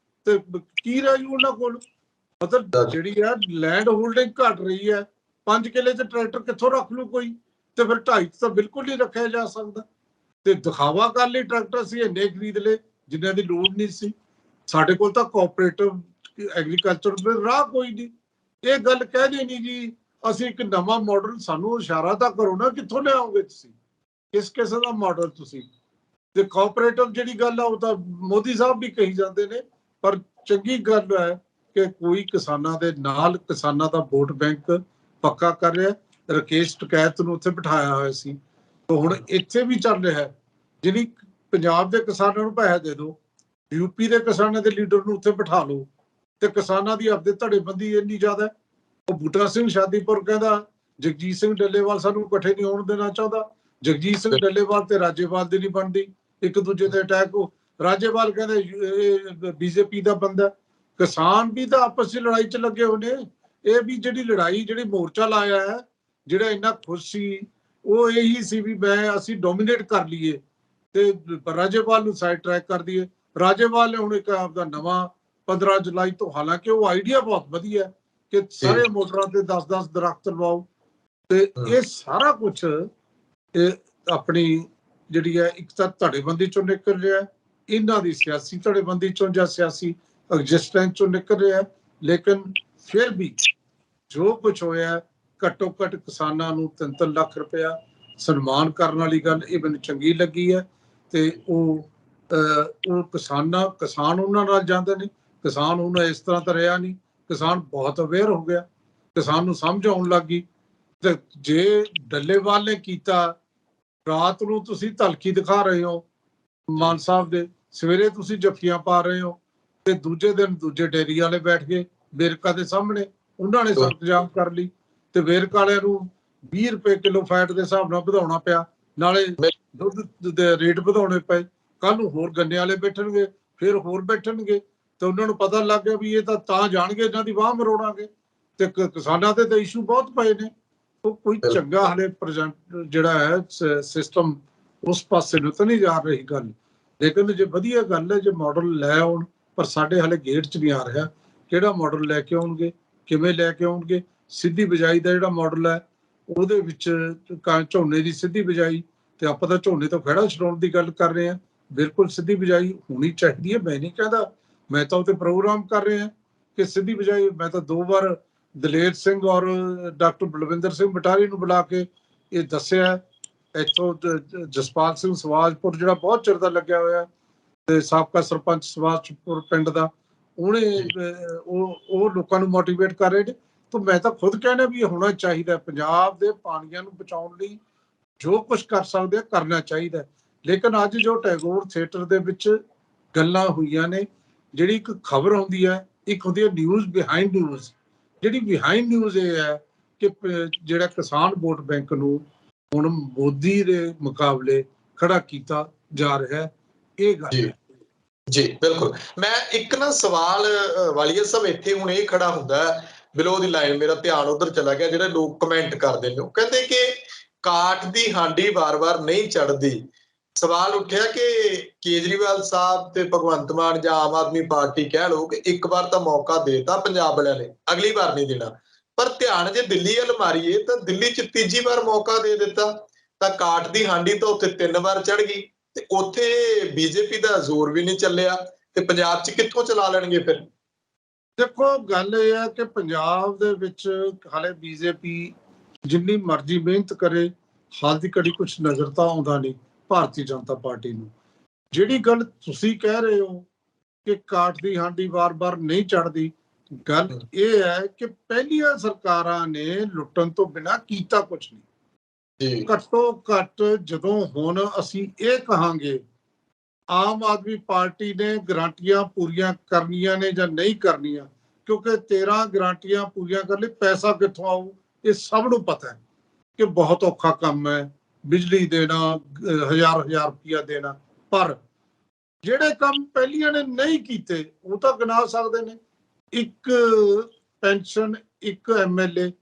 ਤੇ ਕੀ ਰਹਿ ਜੂ ਉਹਨਾਂ ਕੋਲ। ਮਤਲਬ ਜਿਹੜੀ ਆ ਲੈਂਡ ਹੋਲਡਿੰਗ ਘਟ ਰਹੀ ਹੈ। 5 ਕਿੱਲੇ 'ਚ ਟਰੈਕਟਰ ਕਿੱਥੋਂ ਰੱਖ ਲੂ ਕੋਈ, ਤੇ ਫਿਰ 2.5 ਤਾਂ ਬਿਲਕੁਲ ਨਹੀਂ ਰੱਖਿਆ ਜਾ ਸਕਦਾ। ਤੇ ਦਿਖਾਵਾ ਕਰਨ ਲਈ ਟਰੈਕਟਰ ਅਸੀਂ ਇੰਨੇ ਖਰੀਦ ਲਏ ਜਿੰਨਿਆਂ ਦੀ ਲੋੜ ਨਹੀਂ ਸੀ। ਸਾਡੇ ਕੋਲ ਤਾਂ ਕੋਆਪਰੇਟਿਵ ਐਗਰੀਕਲਚਰ ਦੇ ਰਾਹ ਕੋਈ ਨਹੀਂ। ਇਹ ਗੱਲ ਕਹਿ ਦੇਣੀ ਜੀ ਅਸੀਂ ਇੱਕ ਨਵਾਂ ਮਾਡਲ, ਸਾਨੂੰ ਇਸ਼ਾਰਾ ਤਾਂ ਕਰੋ ਨਾ ਕਿੱਥੋਂ ਲਿਆਓਗੇ ਤੁਸੀਂ, ਕਿਸ ਕਿਸਮ ਦਾ ਮਾਡਲ ਤੁਸੀਂ। ਤੇ ਕੋਆਪਰੇਟਿਵ ਜਿਹੜੀ ਗੱਲ ਆ ਉਹ ਤਾਂ ਮੋਦੀ ਸਾਹਿਬ ਵੀ ਕਹੀ ਜਾਂਦੇ ਨੇ, ਪਰ ਚੰਗੀ ਗੱਲ ਹੈ ਕਿ ਕੋਈ ਕਿਸਾਨਾਂ ਦੇ ਨਾਲ, ਕਿਸਾਨਾਂ ਦਾ ਵੋਟ ਬੈਂਕ ਪੱਕਾ ਕਰ ਰਿਹਾ। ਰਾਕੇਸ਼ ਟਕੈਤ ਨੂੰ ਉੱਥੇ ਬਿਠਾਇਆ ਹੋਇਆ ਸੀ, ਤੇ ਹੁਣ ਇੱਥੇ ਵੀ ਚੱਲ ਰਿਹਾ। ਜਿਹੜੀ ਪੰਜਾਬ ਦੇ ਕਿਸਾਨਾਂ ਨੂੰ ਪੈਸੇ ਦੇ ਦਿਓ, ਯੂਪੀ ਦੇ ਕਿਸਾਨਾਂ ਦੇ ਲੀਡਰ ਨੂੰ ਉੱਥੇ ਬਿਠਾ ਲਓ, ਤੇ ਕਿਸਾਨਾਂ ਦੀ ਆਪਦੇ ਧੜੇਬੰਦੀ ਇੰਨੀ ਜ਼ਿਆਦਾ। ਉਹ ਬੂਟਾ ਸਿੰਘ ਸ਼ਾਦੀਪੁਰ ਕਹਿੰਦਾ ਜਗਜੀਤ ਸਿੰਘ ਡੱਲੇਵਾਲ ਸਾਨੂੰ ਇਕੱਠੇ ਨਹੀਂ ਹੋਣ ਦੇਣਾ ਚਾਹੁੰਦਾ। ਜਗਜੀਤ ਸਿੰਘ ਡੱਲੇਵਾਲ ਤੇ ਰਾਜੇਵਾਲ ਦੀ ਨਹੀਂ ਬਣਦੀ, ਇੱਕ ਦੂਜੇ ਤੇ ਅਟੈਕ। ਰਾਜੇਵਾਲ ਕਹਿੰਦੇ ਬੀਜੇਪੀ ਦਾ ਬੰਦਾ। ਕਿਸਾਨ ਵੀ ਤਾਂ ਆਪਸ ਵਿੱਚ ਲੜਾਈ 'ਚ ਲੱਗੇ ਹੋਏ ਨੇ। ਇਹ ਵੀ ਜਿਹੜੀ ਲੜਾਈ, ਜਿਹੜੀ ਮੋਰਚਾ ਲਾਇਆ ਹੈ, ਜਿਹੜਾ ਇੰਨਾ ਖੁਸ਼ ਸੀ, ਉਹ ਇਹੀ ਸੀ ਵੀ ਅਸੀਂ ਡੋਮੀਨੇਟ ਕਰ ਲਈਏ ਤੇ ਰਾਜੇਵਾਲ ਨੂੰ ਸਾਈਡ ਟਰੈਕ ਕਰ ਦਈਏ। ਰਾਜੇਵਾਲ ਨੇ ਹੁਣ ਇੱਕ ਆਪਦਾ ਨਵਾਂ 15 ਜੁਲਾਈ ਤੋਂ, ਹਾਲਾਂਕਿ ਉਹ ਆਈਡੀਆ ਬਹੁਤ ਵਧੀਆ ਕਿ ਸਾਰੇ ਮੋਟਰਾਂ ਤੇ 10-10 ਦਰਖਤ ਲਵਾਓ, ਤੇ ਇਹ ਸਾਰਾ ਕੁਝ ਆਪਣੀ ਜਿਹੜੀ ਹੈ ਇੱਕ ਤਾਂ ਧੜੇਬੰਦੀ ਚੋਂ ਨਿਕਲ ਰਿਹਾ, ਇਹਨਾਂ ਦੀ ਸਿਆਸੀ ਧੜੇਬੰਦੀ ਚੋਂ ਜਾਂ ਸਿਆਸੀ ਐਗਜ਼ਿਸਟੈਂਸ ਚੋਂ ਨਿਕਲ ਰਿਹਾ। ਲੇਕਿਨ ਫਿਰ ਵੀ ਜੋ ਕੁਝ ਹੋਇਆ, ਘੱਟੋ ਘੱਟ ਕਿਸਾਨਾਂ ਨੂੰ 3-3 ਲੱਖ ਰੁਪਇਆ ਸਨਮਾਨ ਕਰਨ ਵਾਲੀ ਗੱਲ ਇਹ ਮੈਨੂੰ ਚੰਗੀ ਲੱਗੀ ਹੈ। ਤੇ ਉਹ ਕਿਸਾਨ ਉਹਨਾਂ ਨਾਲ ਜਾਂਦੇ ਨੇ। ਕਿਸਾਨ ਹੁਣ ਇਸ ਤਰ੍ਹਾਂ ਤਾਂ ਰਿਹਾ ਨਹੀਂ, ਕਿਸਾਨ ਬਹੁਤ ਅਵੇਅਰ ਹੋ ਗਿਆ, ਕਿਸਾਨ ਨੂੰ ਸਮਝ ਆਉਣ ਲੱਗ ਗਈ। ਤੇ ਜੇ ਡੱਲੇਵਾਲ ਨੇ ਕੀਤਾ, ਰਾਤ ਨੂੰ ਤੁਸੀਂ ਧਲਕੀ ਦਿਖਾ ਰਹੇ ਹੋ ਮਾਨ ਸਾਹਿਬ ਦੇ, ਸਵੇਰੇ ਤੁਸੀਂ ਜੱਫੀਆਂ ਪਾ ਰਹੇ ਹੋ, ਤੇ ਦੂਜੇ ਦਿਨ ਦੂਜੇ ਡੇਅਰੀ ਵਾਲੇ ਬੈਠ ਗਏ ਵੇਰਕਾ ਦੇ ਸਾਹਮਣੇ, ਉਹਨਾਂ ਨੇ ਸੜਕ ਜਾਮ ਕਰ ਲਈ, ਤੇ ਵੇਰਕਾ ਵਾਲਿਆਂ ਨੂੰ 20 ਰੁਪਏ ਕਿਲੋ ਫੈਟ ਦੇ ਹਿਸਾਬ ਨਾਲ ਵਧਾਉਣਾ ਪਿਆ, ਨਾਲੇ ਦੁੱਧ ਦੇ ਰੇਟ ਵਧਾਉਣੇ ਪਏ। ਕੱਲ ਨੂੰ ਹੋਰ ਗੰਨੇ ਵਾਲੇ ਬੈਠਣਗੇ, ਫਿਰ ਹੋਰ ਬੈਠਣਗੇ, ਤੇ ਉਹਨਾਂ ਨੂੰ ਪਤਾ ਲੱਗ ਗਿਆ ਵੀ ਇਹ ਤਾਂ ਜਾਣਗੇ ਇਹਨਾਂ ਦੀ ਬਾਂਹ ਮਰੋੜਾਂਗੇ। ਤੇ ਕਿਸਾਨਾਂ ਦੇ ਤਾਂ ਇਸ਼ੂ ਬਹੁਤ ਪਏ ਨੇ। ਉਹ ਕੋਈ ਚੰਗਾ ਹਾਲੇ ਪ੍ਰੈਜ਼ੈਂਟ ਜਿਹੜਾ ਹੈ ਸਿਸਟਮ, ਉਸ ਪਾਸੇ ਨੂੰ ਤਾਂ ਨਹੀਂ ਜਾ ਰਹੀ ਗੱਲ। ਲੇਕਿਨ ਜੇ ਵਧੀਆ ਗੱਲ ਹੈ, ਜੇ ਮਾਡਲ ਲੈ ਆਉਣ, ਪਰ ਸਾਡੇ ਹਾਲੇ ਗੇਟ 'ਚ ਨਹੀਂ ਆ ਰਿਹਾ। ਕਿਹੜਾ ਮਾਡਲ ਲੈ ਕੇ ਆਉਣਗੇ, ਕਿਵੇਂ ਲੈ ਕੇ ਆਉਣਗੇ? ਸਿੱਧੀ ਬਿਜਾਈ ਦਾ ਜਿਹੜਾ ਮਾਡਲ ਹੈ, ਉਹਦੇ ਵਿੱਚ ਝੋਨੇ ਦੀ ਸਿੱਧੀ ਬਿਜਾਈ, ਤੇ ਆਪਾਂ ਤਾਂ ਝੋਨੇ ਤੋਂ ਖਹਿੜਾ ਛਡਾਉਣ ਦੀ ਗੱਲ ਕਰ ਰਹੇ ਹਾਂ। ਬਿਲਕੁਲ ਸਿੱਧੀ ਬਿਜਾਈ ਹੋਣੀ ਚਾਹੀਦੀ ਹੈ, ਮੈਂ ਨਹੀਂ ਕਹਿੰਦਾ, ਮੈਂ ਤਾਂ ਉਹਤੇ ਪ੍ਰੋਗਰਾਮ ਕਰ ਰਹੇ ਹਾਂ ਕਿ ਸਿੱਧੀ ਬਿਜਾਈ। ਮੈਂ ਤਾਂ 2 ਵਾਰ ਦਲੇਰ ਸਿੰਘ ਔਰ ਡਾਕਟਰ ਬਲਵਿੰਦਰ ਸਿੰਘ ਬਟਾਰੀ ਨੂੰ ਬੁਲਾ ਕੇ ਇਹ ਦੱਸਿਆ। ਇੱਥੋਂ ਜਸਪਾਲ ਸਿੰਘ ਸਵਾਜਪੁਰ ਜਿਹੜਾ ਬਹੁਤ ਚਿਰ ਦਾ ਲੱਗਿਆ ਹੋਇਆ, ਤੇ ਸਾਬਕਾ ਸਰਪੰਚ ਸਵਾਜਪੁਰ ਪਿੰਡ ਦਾ, ਉਹਨੇ ਉਹ ਲੋਕਾਂ ਨੂੰ ਮੋਟੀਵੇਟ ਕਰ ਰਹੇ ਨੇ। ਤਾਂ ਮੈਂ ਤਾਂ ਖੁਦ ਕਹਿਣਾ ਵੀ ਹੋਣਾ ਚਾਹੀਦਾ, ਪੰਜਾਬ ਦੇ ਪਾਣੀਆਂ ਨੂੰ ਬਚਾਉਣ ਲਈ ਜੋ ਕੁਝ ਕਰ ਸਕਦੇ ਆ ਕਰਨਾ ਚਾਹੀਦਾ। ਲੇਕਿਨ ਅੱਜ ਜੋ ਟੈਗੋਰ ਥੀਏਟਰ ਦੇ ਵਿੱਚ ਗੱਲਾਂ ਹੋਈਆਂ ਨੇ, ਜਿਹੜੀ ਇੱਕ ਖਬਰ ਆਉਂਦੀ ਹੈ, ਇੱਕ ਹੁੰਦੀ ਹੈ ਨਿਊਜ਼ ਬਿਹਾਈਂਡ ਨਿਊਜ਼। ਜਿਹੜੀ ਬਿਹਾਈਂਡ ਨਿਊਜ਼ ਇਹ ਹੈ ਕਿ ਜਿਹੜਾ ਕਿਸਾਨ ਵੋਟ ਬੈਂਕ ਨੂੰ ਹੁਣ ਮੋਦੀ ਦੇ ਮੁਕਾਬਲੇ ਖੜਾ ਕੀਤਾ ਜਾ ਰਿਹਾ ਹੈ, ਇਹ ਗੱਲ ਹੈ। ਜੀ ਬਿਲਕੁਲ। ਮੈਂ ਇੱਕ ਨਾ ਸਵਾਲ ਵਾਲੀਆ ਸਾਹਿਬ ਇੱਥੇ ਹੁਣ ਇਹ ਖੜਾ ਹੁੰਦਾ ਬਿਲੋ ਦੀ ਲਾਈਨ, ਮੇਰਾ ਧਿਆਨ ਉਧਰ ਚਲਾ ਗਿਆ। ਜਿਹੜੇ ਲੋਕ ਕਮੈਂਟ ਕਰਦੇ ਨੇ ਉਹ ਕਹਿੰਦੇ ਕਿ ਕਾਠ ਦੀ ਹਾਂਡੀ ਵਾਰ-ਵਾਰ ਨਹੀਂ ਚੜ੍ਹਦੀ। ਸਵਾਲ ਉੱਠਿਆ ਕਿ ਕੇਜਰੀਵਾਲ ਸਾਹਿਬ ਤੇ ਭਗਵੰਤ ਮਾਨ ਜਾਂ ਆਮ ਆਦਮੀ ਪਾਰਟੀ ਕਹਿ ਲਓ ਕਿ ਇੱਕ ਵਾਰ ਤਾਂ ਮੌਕਾ ਦੇਤਾ ਪੰਜਾਬ ਵਾਲਿਆਂ ਨੇ, ਅਗਲੀ ਵਾਰ ਨਹੀਂ ਦੇਣਾ। ਪਰ ਧਿਆਨ ਜੇ ਦਿੱਲੀ ਵੱਲ ਮਾਰੀਏ ਤਾਂ ਦਿੱਲੀ 'ਚ ਤੀਜੀ ਵਾਰ ਮੌਕਾ ਦੇ ਦਿੱਤਾ, ਤਾਂ ਕਾਠ ਦੀ ਹਾਂਡੀ ਤਾਂ ਉੱਥੇ 3 ਵਾਰ ਚੜ੍ਹ ਗਈ, ਤੇ ਉੱਥੇ ਬੀਜੇਪੀ ਦਾ ਜ਼ੋਰ ਵੀ ਨਹੀਂ ਚੱਲਿਆ, ਤੇ ਪੰਜਾਬ 'ਚ ਕਿੱਥੋਂ ਚਲਾ ਲੈਣਗੇ ਫਿਰ? ਦੇਖੋ ਗੱਲ ਇਹ ਹੈ ਕਿ ਪੰਜਾਬ ਦੇ ਵਿੱਚ ਹਾਲੇ ਬੀਜੇਪੀ ਜਿੰਨੀ ਮਰਜ਼ੀ ਮਿਹਨਤ ਕਰੇ, ਹਾਲ ਦੀ ਘੜੀ ਕੁਝ ਨਜ਼ਰ ਤਾਂ ਆਉਂਦਾ ਨਹੀਂ ਭਾਰਤੀ ਜਨਤਾ ਪਾਰਟੀ ਨੂੰ। ਜਿਹੜੀ ਗੱਲ ਤੁਸੀਂ ਕਹਿ ਰਹੇ ਹੋ ਕਿ ਕਾਠ ਦੀ ਹਾਂਡੀ ਵਾਰ-ਵਾਰ ਨਹੀਂ ਚੜ੍ਹਦੀ, ਗੱਲ ਇਹ ਹੈ ਕਿ ਪਹਿਲੀਆਂ ਸਰਕਾਰਾਂ ਨੇ ਲੁੱਟਣ ਤੋਂ ਬਿਨਾਂ ਕੀਤਾ ਕੁਝ ਨਹੀਂ। ਜੀ ਘੱਟੋ ਘੱਟ ਜਦੋਂ ਹੁਣ ਅਸੀਂ ਇਹ ਕਹਾਂਗੇ ਆਮ ਆਦਮੀ ਪਾਰਟੀ ਨੇ ਗਰੰਟੀਆਂ ਪੂਰੀਆਂ ਕਰਨੀਆਂ ਨੇ ਜਾਂ ਨਹੀਂ ਕਰਨੀਆਂ, ਕਿਉਂਕਿ 13 ਗਰੰਟੀਆਂ ਪੂਰੀਆਂ ਕਰਨ ਲਈ ਪੈਸਾ ਕਿੱਥੋਂ ਆਊ ਇਹ ਸਭ ਨੂੰ ਪਤਾ ਹੈ ਕਿ ਬਹੁਤ ਔਖਾ ਕੰਮ ਹੈ, ਬਿਜਲੀ ਦੇਣਾ, ਹਜ਼ਾਰ ਰੁਪਇਆ ਦੇਣਾ। ਪਰ ਜਿਹੜੇ ਕੰਮ ਪਹਿਲੀਆਂ ਨੇ ਨਹੀਂ ਕੀਤੇ ਉਹ ਤਾਂ ਗਿਣਾ ਸਕਦੇ ਨੇ। ਇੱਕ ਪੈਨਸ਼ਨ, ਇੱਕ ਐਮਐਲਏ,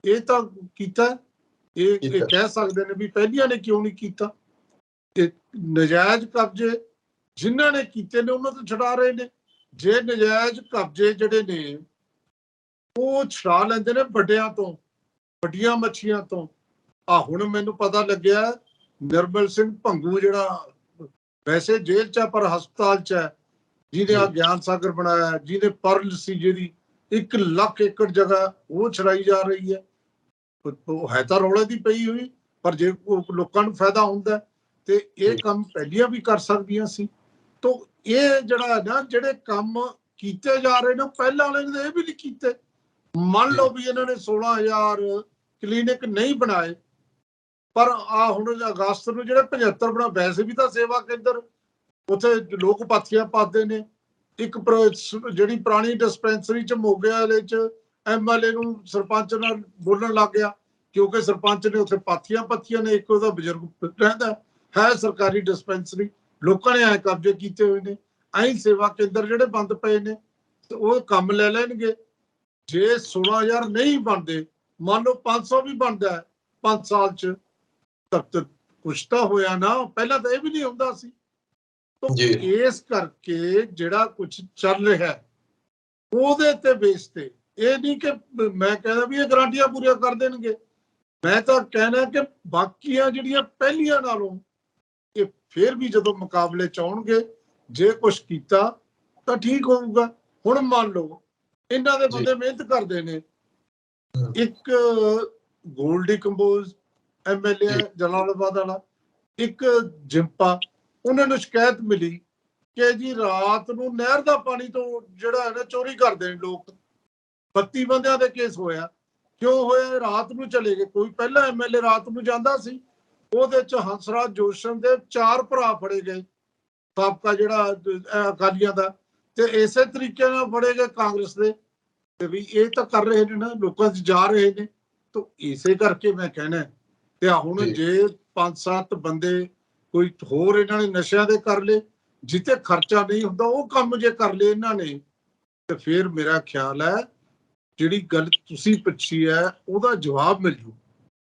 ਇਹ ਤਾਂ ਕੀਤਾ, ਇਹ ਕਹਿ ਸਕਦੇ ਨੇ ਵੀ ਪਹਿਲੀਆਂ ਨੇ ਕਿਉਂ ਨਹੀਂ ਕੀਤਾ। ਤੇ ਨਜਾਇਜ਼ ਕਬਜ਼ੇ ਜਿਨ੍ਹਾਂ ਨੇ ਕੀਤੇ ਨੇ ਉਹਨਾਂ ਤੋਂ ਛੁਡਾ ਰਹੇ ਨੇ। ਜੇ ਨਜਾਇਜ਼ ਕਬਜ਼ੇ ਜਿਹੜੇ ਨੇ ਉਹ ਛੁਡਾ ਲੈਂਦੇ ਨੇ ਵੱਡਿਆਂ ਤੋਂ, ਵੱਡੀਆਂ ਮੱਛੀਆਂ ਤੋਂ। ਹੁਣ ਮੈਨੂੰ ਪਤਾ ਲੱਗਿਆ ਨਿਰਮਲ ਸਿੰਘ ਭੰਗੂ ਜਿਹੜਾ ਵੈਸੇ ਜੇਲ੍ਹ 'ਚ ਹੈ ਪਰ ਹਸਪਤਾਲ 'ਚ ਹੈ, ਜਿਹਨੇ ਆ ਗਿਆਨ ਸਾਗਰ ਬਣਾਇਆ, ਜਿਹਨੇ ਪਰਲ ਸੀ ਜਿਹਦੀ 1 ਲੱਖ ਏਕੜ ਜਗ੍ਹਾ ਉਹ ਛੜਾਈ ਜਾ ਰਹੀ ਹੈ। ਉਹ ਹੈ ਤਾਂ ਰੌਲੇ ਦੀ ਪਈ ਹੋਈ, ਪਰ ਜੇ ਲੋਕਾਂ ਨੂੰ ਫਾਇਦਾ ਹੁੰਦਾ ਤੇ ਇਹ ਕੰਮ ਪਹਿਲੀਆਂ ਵੀ ਕਰ ਸਕਦੀਆਂ ਸੀ। ਤਾਂ ਇਹ ਜਿਹੜਾ ਨਾ ਜਿਹੜੇ ਕੰਮ ਕੀਤੇ ਜਾ ਰਹੇ ਨੇ ਪਹਿਲਾਂ ਵਾਲੇ ਨੇ ਇਹ ਵੀ ਨਹੀਂ ਕੀਤੇ। ਮੰਨ ਲਓ ਵੀ ਇਹਨਾਂ ਨੇ 16,000 ਕਲੀਨਿਕ ਨਹੀਂ ਬਣਾਏ, ਪਰ ਹੁਣ ਅਗਸਤ ਨੂੰ ਜਿਹੜੇ 75 ਬਣਾ, ਵੈਸੇ ਵੀ ਤਾਂ ਸੇਵਾ ਕੇਂਦਰ ਉੱਥੇ ਲੋਕ ਪਾਥੀਆਂ ਪਾਦੇ ਨੇ। ਇੱਕ ਜਿਹੜੀ ਪੁਰਾਣੀ ਡਿਸਪੈਂਸਰੀ 'ਚ ਮੋਗੇ ਵਾਲੇ 'ਚ ਐਮਐਲਏ ਨੂੰ ਸਰਪੰਚ ਨਾਲ ਬੋਲਣ ਲੱਗ ਗਿਆ ਕਿਉਂਕਿ ਸਰਪੰਚ ਨੇ ਉੱਥੇ ਪਾਥੀਆਂ ਨੇ। ਇੱਕ ਉਹਦਾ ਬਜ਼ੁਰਗ ਰਹਿੰਦਾ ਹੈ, ਸਰਕਾਰੀ ਡਿਸਪੈਂਸਰੀ, ਲੋਕਾਂ ਨੇ ਐ ਕਬਜ਼ੇ ਕੀਤੇ ਹੋਏ ਨੇ। ਐਂ ਸੇਵਾ ਕੇਂਦਰ ਜਿਹੜੇ ਬੰਦ ਪਏ ਨੇ ਤੇ ਉਹ ਕੰਮ ਲੈ ਲੈਣਗੇ। ਜੇ 16,000 ਨਹੀਂ ਬਣਦੇ, ਮੰਨ ਲਓ 500 ਵੀ ਬਣਦਾ 5 ਸਾਲ 'ਚ, ਤੱਕ ਕੁਛ ਤਾਂ ਹੋਇਆ ਨਾ। ਪਹਿਲਾਂ ਤਾਂ ਇਹ ਵੀ ਨਹੀਂ ਹੁੰਦਾ ਸੀ। ਇਸ ਕਰਕੇ ਜਿਹੜਾ ਕੁਝ ਚੱਲ ਰਿਹਾ ਉਹਦੇ ਤੇ ਬੇਸ ਤੇ, ਇਹ ਨਹੀਂ ਕਿ ਮੈਂ ਕਹਿੰਦਾ ਵੀ ਇਹ ਗਰੰਟੀਆਂ ਪੂਰੀਆਂ ਕਰ ਦੇਣਗੇ। ਮੈਂ ਤਾਂ ਕਹਿਣਾ ਕਿ ਬਾਕੀਆਂ ਜਿਹੜੀਆਂ ਪਹਿਲੀਆਂ ਨਾਲੋਂ ਇਹ ਫੇਰ ਵੀ ਜਦੋਂ ਮੁਕਾਬਲੇ 'ਚ ਆਉਣਗੇ, ਜੇ ਕੁਛ ਕੀਤਾ ਤਾਂ ਠੀਕ ਹੋਊਗਾ। ਹੁਣ ਮੰਨ ਲਓ ਇਹਨਾਂ ਦੇ ਬੰਦੇ ਮਿਹਨਤ ਕਰਦੇ ਨੇ, ਇੱਕ ਗੋਲਡੀ ਕੰਬੋਜ ਐਮਐਲਏ ਜਲਾਲਾਬਾਦ ਵਾਲਾ, ਇੱਕ ਜਿੰਪਾ, ਉਹਨਾਂ ਨੂੰ ਸ਼ਿਕਾਇਤ ਮਿਲੀ ਕਿ ਜੀ ਰਾਤ ਨੂੰ ਨਹਿਰ ਦਾ ਪਾਣੀ ਤੋਂ ਜਿਹੜਾ ਹੈ ਨਾ ਚੋਰੀ ਕਰਦੇ ਨੇ ਲੋਕ। 32 ਬੰਦਿਆਂ ਦੇ ਕੇਸ ਹੋਇਆ। ਕਿਉਂ ਹੋਇਆ? ਰਾਤ ਨੂੰ ਚਲੇ ਗਏ। ਕੋਈ ਪਹਿਲਾਂ ਐਮਐਲਏ ਰਾਤ ਨੂੰ ਜਾਂਦਾ ਸੀ, ਉਹਦੇ ਚ ਹੰਸਰਾਜ ਜੋਸ਼ਨ ਦੇ 4 ਭਰਾ ਫੜੇ ਗਏ, ਸਾਬਕਾ ਜਿਹੜਾ ਅਕਾਲੀਆਂ ਦਾ, ਤੇ ਇਸੇ ਤਰੀਕੇ ਨਾਲ ਫੜੇ ਗਏ ਕਾਂਗਰਸ ਦੇ। ਤੇ ਵੀ ਇਹ ਤਾਂ ਕਰ ਰਹੇ ਨੇ ਨਾ, ਲੋਕਾਂ 'ਚ ਜਾ ਰਹੇ ਨੇ। ਤਾਂ ਇਸੇ ਕਰਕੇ ਮੈਂ ਕਹਿਣਾ ਤੇ ਹੁਣ ਜੇ 5-7 ਬੰਦੇ ਕੋਈ ਹੋਰ ਇਹਨਾਂ ਨੇ ਨਸ਼ਿਆਂ ਦੇ ਕਰ ਲਏ, ਜਿੱਥੇ ਖਰਚਾ ਨਹੀਂ ਹੁੰਦਾ ਉਹ ਕੰਮ ਜੇ ਕਰ ਲਏ ਇਹਨਾਂ ਨੇ, ਤੇ ਫਿਰ ਮੇਰਾ ਖਿਆਲ ਹੈ ਜਿਹੜੀ ਗੱਲ ਤੁਸੀਂ ਪੁੱਛੀ ਹੈ ਉਹਦਾ ਜਵਾਬ ਮਿਲ ਜੂ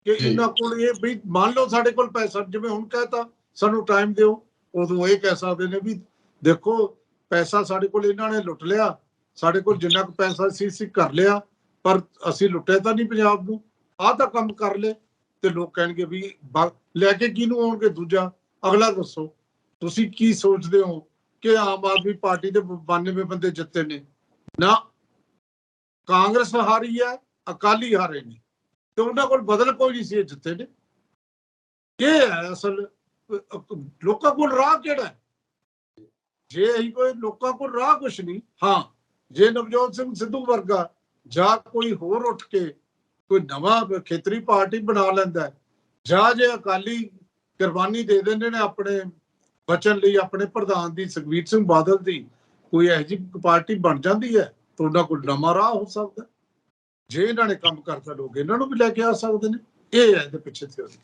ਕਿ ਇਹਨਾਂ ਕੋਲ ਇਹ ਵੀ ਮੰਨ ਲਓ ਸਾਡੇ ਕੋਲ ਪੈਸਾ, ਜਿਵੇਂ ਹੁਣ ਕਹਿਤਾ ਸਾਨੂੰ ਟਾਈਮ ਦਿਓ, ਉਦੋਂ ਇਹ ਕਹਿ ਸਕਦੇ ਨੇ ਵੀ ਦੇਖੋ ਪੈਸਾ ਸਾਡੇ ਕੋਲ ਇਹਨਾਂ ਨੇ ਲੁੱਟ ਲਿਆ, ਸਾਡੇ ਕੋਲ ਜਿੰਨਾ ਕੁ ਪੈਸਾ ਸੀ ਕਰ ਲਿਆ, ਪਰ ਅਸੀਂ ਲੁੱਟਿਆ ਤਾਂ ਨਹੀਂ ਪੰਜਾਬ ਨੂੰ, ਆਹ ਤਾਂ ਕੰਮ ਕਰ ਲਏ। ਤੇ ਲੋਕ ਕਹਿਣਗੇ ਵੀ ਲੈ ਕੇ ਕਿਹਨੂੰ ਆਉਣਗੇ ਦੂਜਾ, ਅਗਲਾ ਦੱਸੋ ਤੁਸੀਂ ਕੀ ਸੋਚਦੇ ਹੋ ਕਿ ਆਮ ਆਦਮੀ ਪਾਰਟੀ ਦੇ 92 ਬੰਦੇ ਜਿੱਤੇ ਨੇ? ਨਾ, ਕਾਂਗਰਸ ਹਾਰੀ ਹੈ, ਅਕਾਲੀ ਹਾਰੇ ਨੇ, ਤੇ ਉਹਨਾਂ ਕੋਲ ਬਦਲ ਕੋਈ ਨਹੀਂ ਸੀ, ਜਿੱਤੇ ਨੇ। ਇਹ ਹੈ ਅਸਲ। ਲੋਕਾਂ ਕੋਲ ਰਾਹ ਕਿਹੜਾ? ਜੇ ਅਸੀਂ ਕੋਈ ਲੋਕਾਂ ਕੋਲ ਰਾਹ ਕੁਛ ਨਹੀਂ। ਹਾਂ, ਜੇ ਨਵਜੋਤ ਸਿੰਘ ਸਿੱਧੂ ਵਰਗਾ ਜਾਂ ਕੋਈ ਹੋਰ ਉੱਠ ਕੇ ਕੋਈ ਨਵਾਂ ਖੇਤਰੀ ਪਾਰਟੀ ਬਣਾ ਲੈਂਦਾ, ਜਾਂ ਜੇ ਅਕਾਲੀ ਕੁਰਬਾਨੀ ਦੇ ਦਿੰਦੇ ਨੇ ਆਪਣੇ ਬਚਨ ਲਈ, ਆਪਣੇ ਪ੍ਰਧਾਨ ਦੀ, ਸੁਖਬੀਰ ਸਿੰਘ ਬਾਦਲ ਦੀ, ਕੋਈ ਇਹੋ ਜਿਹੀ ਪਾਰਟੀ ਬਣ ਜਾਂਦੀ ਹੈ ਤਾਂ ਉਹਨਾਂ ਕੋਲ ਨਵਾਂ ਰਾਹ ਹੋ ਸਕਦਾ। ਜੇ ਇਹਨਾਂ ਨੇ ਕੰਮ ਕਰਤਾ ਲੋਕ ਇਹਨਾਂ ਨੂੰ ਵੀ ਲੈ ਕੇ ਆ ਸਕਦੇ ਨੇ। ਇਹ ਹੈ ਇਹਦੇ ਪਿੱਛੇ ਥਿਉਰੀ।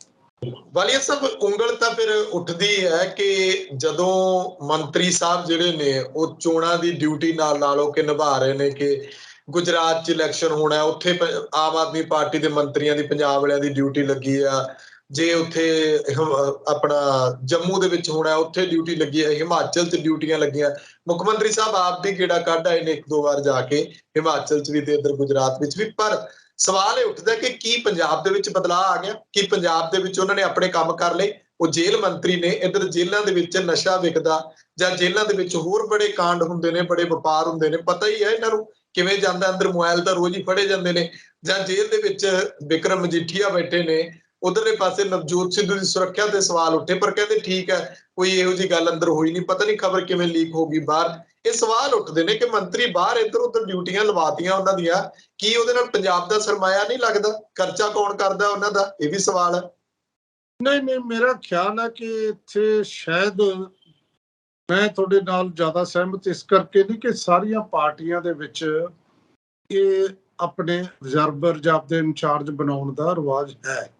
ਵਾਲੀਆ ਸਾਹਿਬ, ਉਂਗਲ ਤਾਂ ਫਿਰ ਉੱਠਦੀ ਹੈ ਕਿ ਜਦੋਂ ਮੰਤਰੀ ਸਾਹਿਬ ਜਿਹੜੇ ਨੇ ਉਹ ਚੋਣਾਂ ਦੀ ਡਿਊਟੀ ਨਾਲ ਲਾ ਲਓ ਕਿ ਨਿਭਾ ਰਹੇ ਨੇ, ਕਿ ਗੁਜਰਾਤ 'ਚ ਇਲੈਕਸ਼ਨ ਹੋਣਾ, ਉੱਥੇ ਆਮ ਆਦਮੀ ਪਾਰਟੀ ਦੇ ਮੰਤਰੀਆਂ ਦੀ, ਪੰਜਾਬ ਵਾਲਿਆਂ ਦੀ ਡਿਊਟੀ ਲੱਗੀ ਆ। ਜੇ ਉੱਥੇ ਆਪਣਾ ਜੰਮੂ ਦੇ ਵਿੱਚ ਹੋਣਾ, ਉੱਥੇ ਡਿਊਟੀ ਲੱਗੀ ਹੈ। ਹਿਮਾਚਲ 'ਚ ਡਿਊਟੀਆਂ ਲੱਗੀਆਂ। ਮੁੱਖ ਮੰਤਰੀ ਸਾਹਿਬ ਆਪ ਵੀ ਗੇੜਾ ਕੱਢ ਆਏ ਨੇ 1-2 ਵਾਰ ਜਾ ਕੇ, ਹਿਮਾਚਲ 'ਚ ਵੀ ਤੇ ਇੱਧਰ ਗੁਜਰਾਤ ਵਿੱਚ ਵੀ। ਪਰ ਸਵਾਲ ਇਹ ਉੱਠਦਾ ਕਿ ਕੀ ਪੰਜਾਬ ਦੇ ਵਿੱਚ ਬਦਲਾਅ ਆ ਗਿਆ? ਕਿ ਪੰਜਾਬ ਦੇ ਵਿੱਚ ਉਹਨਾਂ ਨੇ ਆਪਣੇ ਕੰਮ ਕਰ ਲਏ? ਉਹ ਜੇਲ੍ਹ ਮੰਤਰੀ ਨੇ, ਇੱਧਰ ਜੇਲ੍ਹਾਂ ਦੇ ਵਿੱਚ ਨਸ਼ਾ ਵਿਕਦਾ ਜਾਂ ਜੇਲ੍ਹਾਂ ਦੇ ਵਿੱਚ ਹੋਰ ਬੜੇ ਕਾਂਡ ਹੁੰਦੇ ਨੇ, ਬੜੇ ਵਪਾਰ ਹੁੰਦੇ ਨੇ, ਪਤਾ ਹੀ ਹੈ ਇਹਨਾਂ ਨੂੰ ਕਿਵੇਂ ਜਾਂਦਾ ਅੰਦਰ। ਮੋਬਾਈਲ ਤਾਂ ਰੋਜ਼ ਹੀ ਫੜੇ ਜਾਂਦੇ ਨੇ। ਜਾਂ ਜੇਲ੍ਹ ਦੇ ਵਿੱਚ ਵਿਕਰਮ ਮਜੀਠੀਆ ਬੈਠੇ ਨੇ, ਉਧਰਲੇ ਪਾਸੇ ਨਵਜੋਤ ਸਿੱਧੂ ਦੀ ਸੁਰੱਖਿਆ ਤੇ ਸਵਾਲ ਉੱਠੇ, ਪਰ ਕਹਿੰਦੇ ਠੀਕ ਹੈ ਕੋਈ ਇਹੋ ਜਿਹੀ ਗੱਲ ਅੰਦਰ ਹੋਈ ਨਹੀਂ, ਪਤਾ ਨਹੀਂ ਖਬਰ ਕਿਵੇਂ ਲੀਕ ਹੋ ਗਈ ਬਾਹਰ। ਇਹ ਸਵਾਲ ਉੱਠਦੇ ਨੇ ਕਿ ਮੰਤਰੀ ਬਾਹਰ ਇੱਧਰ ਉੱਧਰ ਡਿਊਟੀਆਂ ਲਵਾਤੀਆਂ ਉਹਨਾਂ ਦੀਆਂ, ਕੀ ਉਹਦੇ ਨਾਲ ਪੰਜਾਬ ਦਾ ਸਰਮਾਇਆ ਨਹੀਂ ਲੱਗਦਾ? ਖਰਚਾ ਕੌਣ ਕਰਦਾ ਉਹਨਾਂ ਦਾ? ਇਹ ਵੀ ਸਵਾਲ ਹੈ। ਨਹੀਂ, ਮੇਰਾ ਖਿਆਲ ਹੈ ਕਿ ਇੱਥੇ ਸ਼ਾਇਦ ਮੈਂ ਤੁਹਾਡੇ ਨਾਲ ਜ਼ਿਆਦਾ ਸਹਿਮਤ ਇਸ ਕਰਕੇ ਨਹੀਂ ਕਿ ਸਾਰੀਆਂ ਪਾਰਟੀਆਂ ਦੇ ਵਿੱਚ ਇਹ ਆਪਣੇ ਰਿਜ਼ਰਵਰ ਜਾਂ ਆਪਣੇ ਇੰਚਾਰਜ ਬਣਾਉਣ ਦਾ ਰਿਵਾਜ ਹੈ।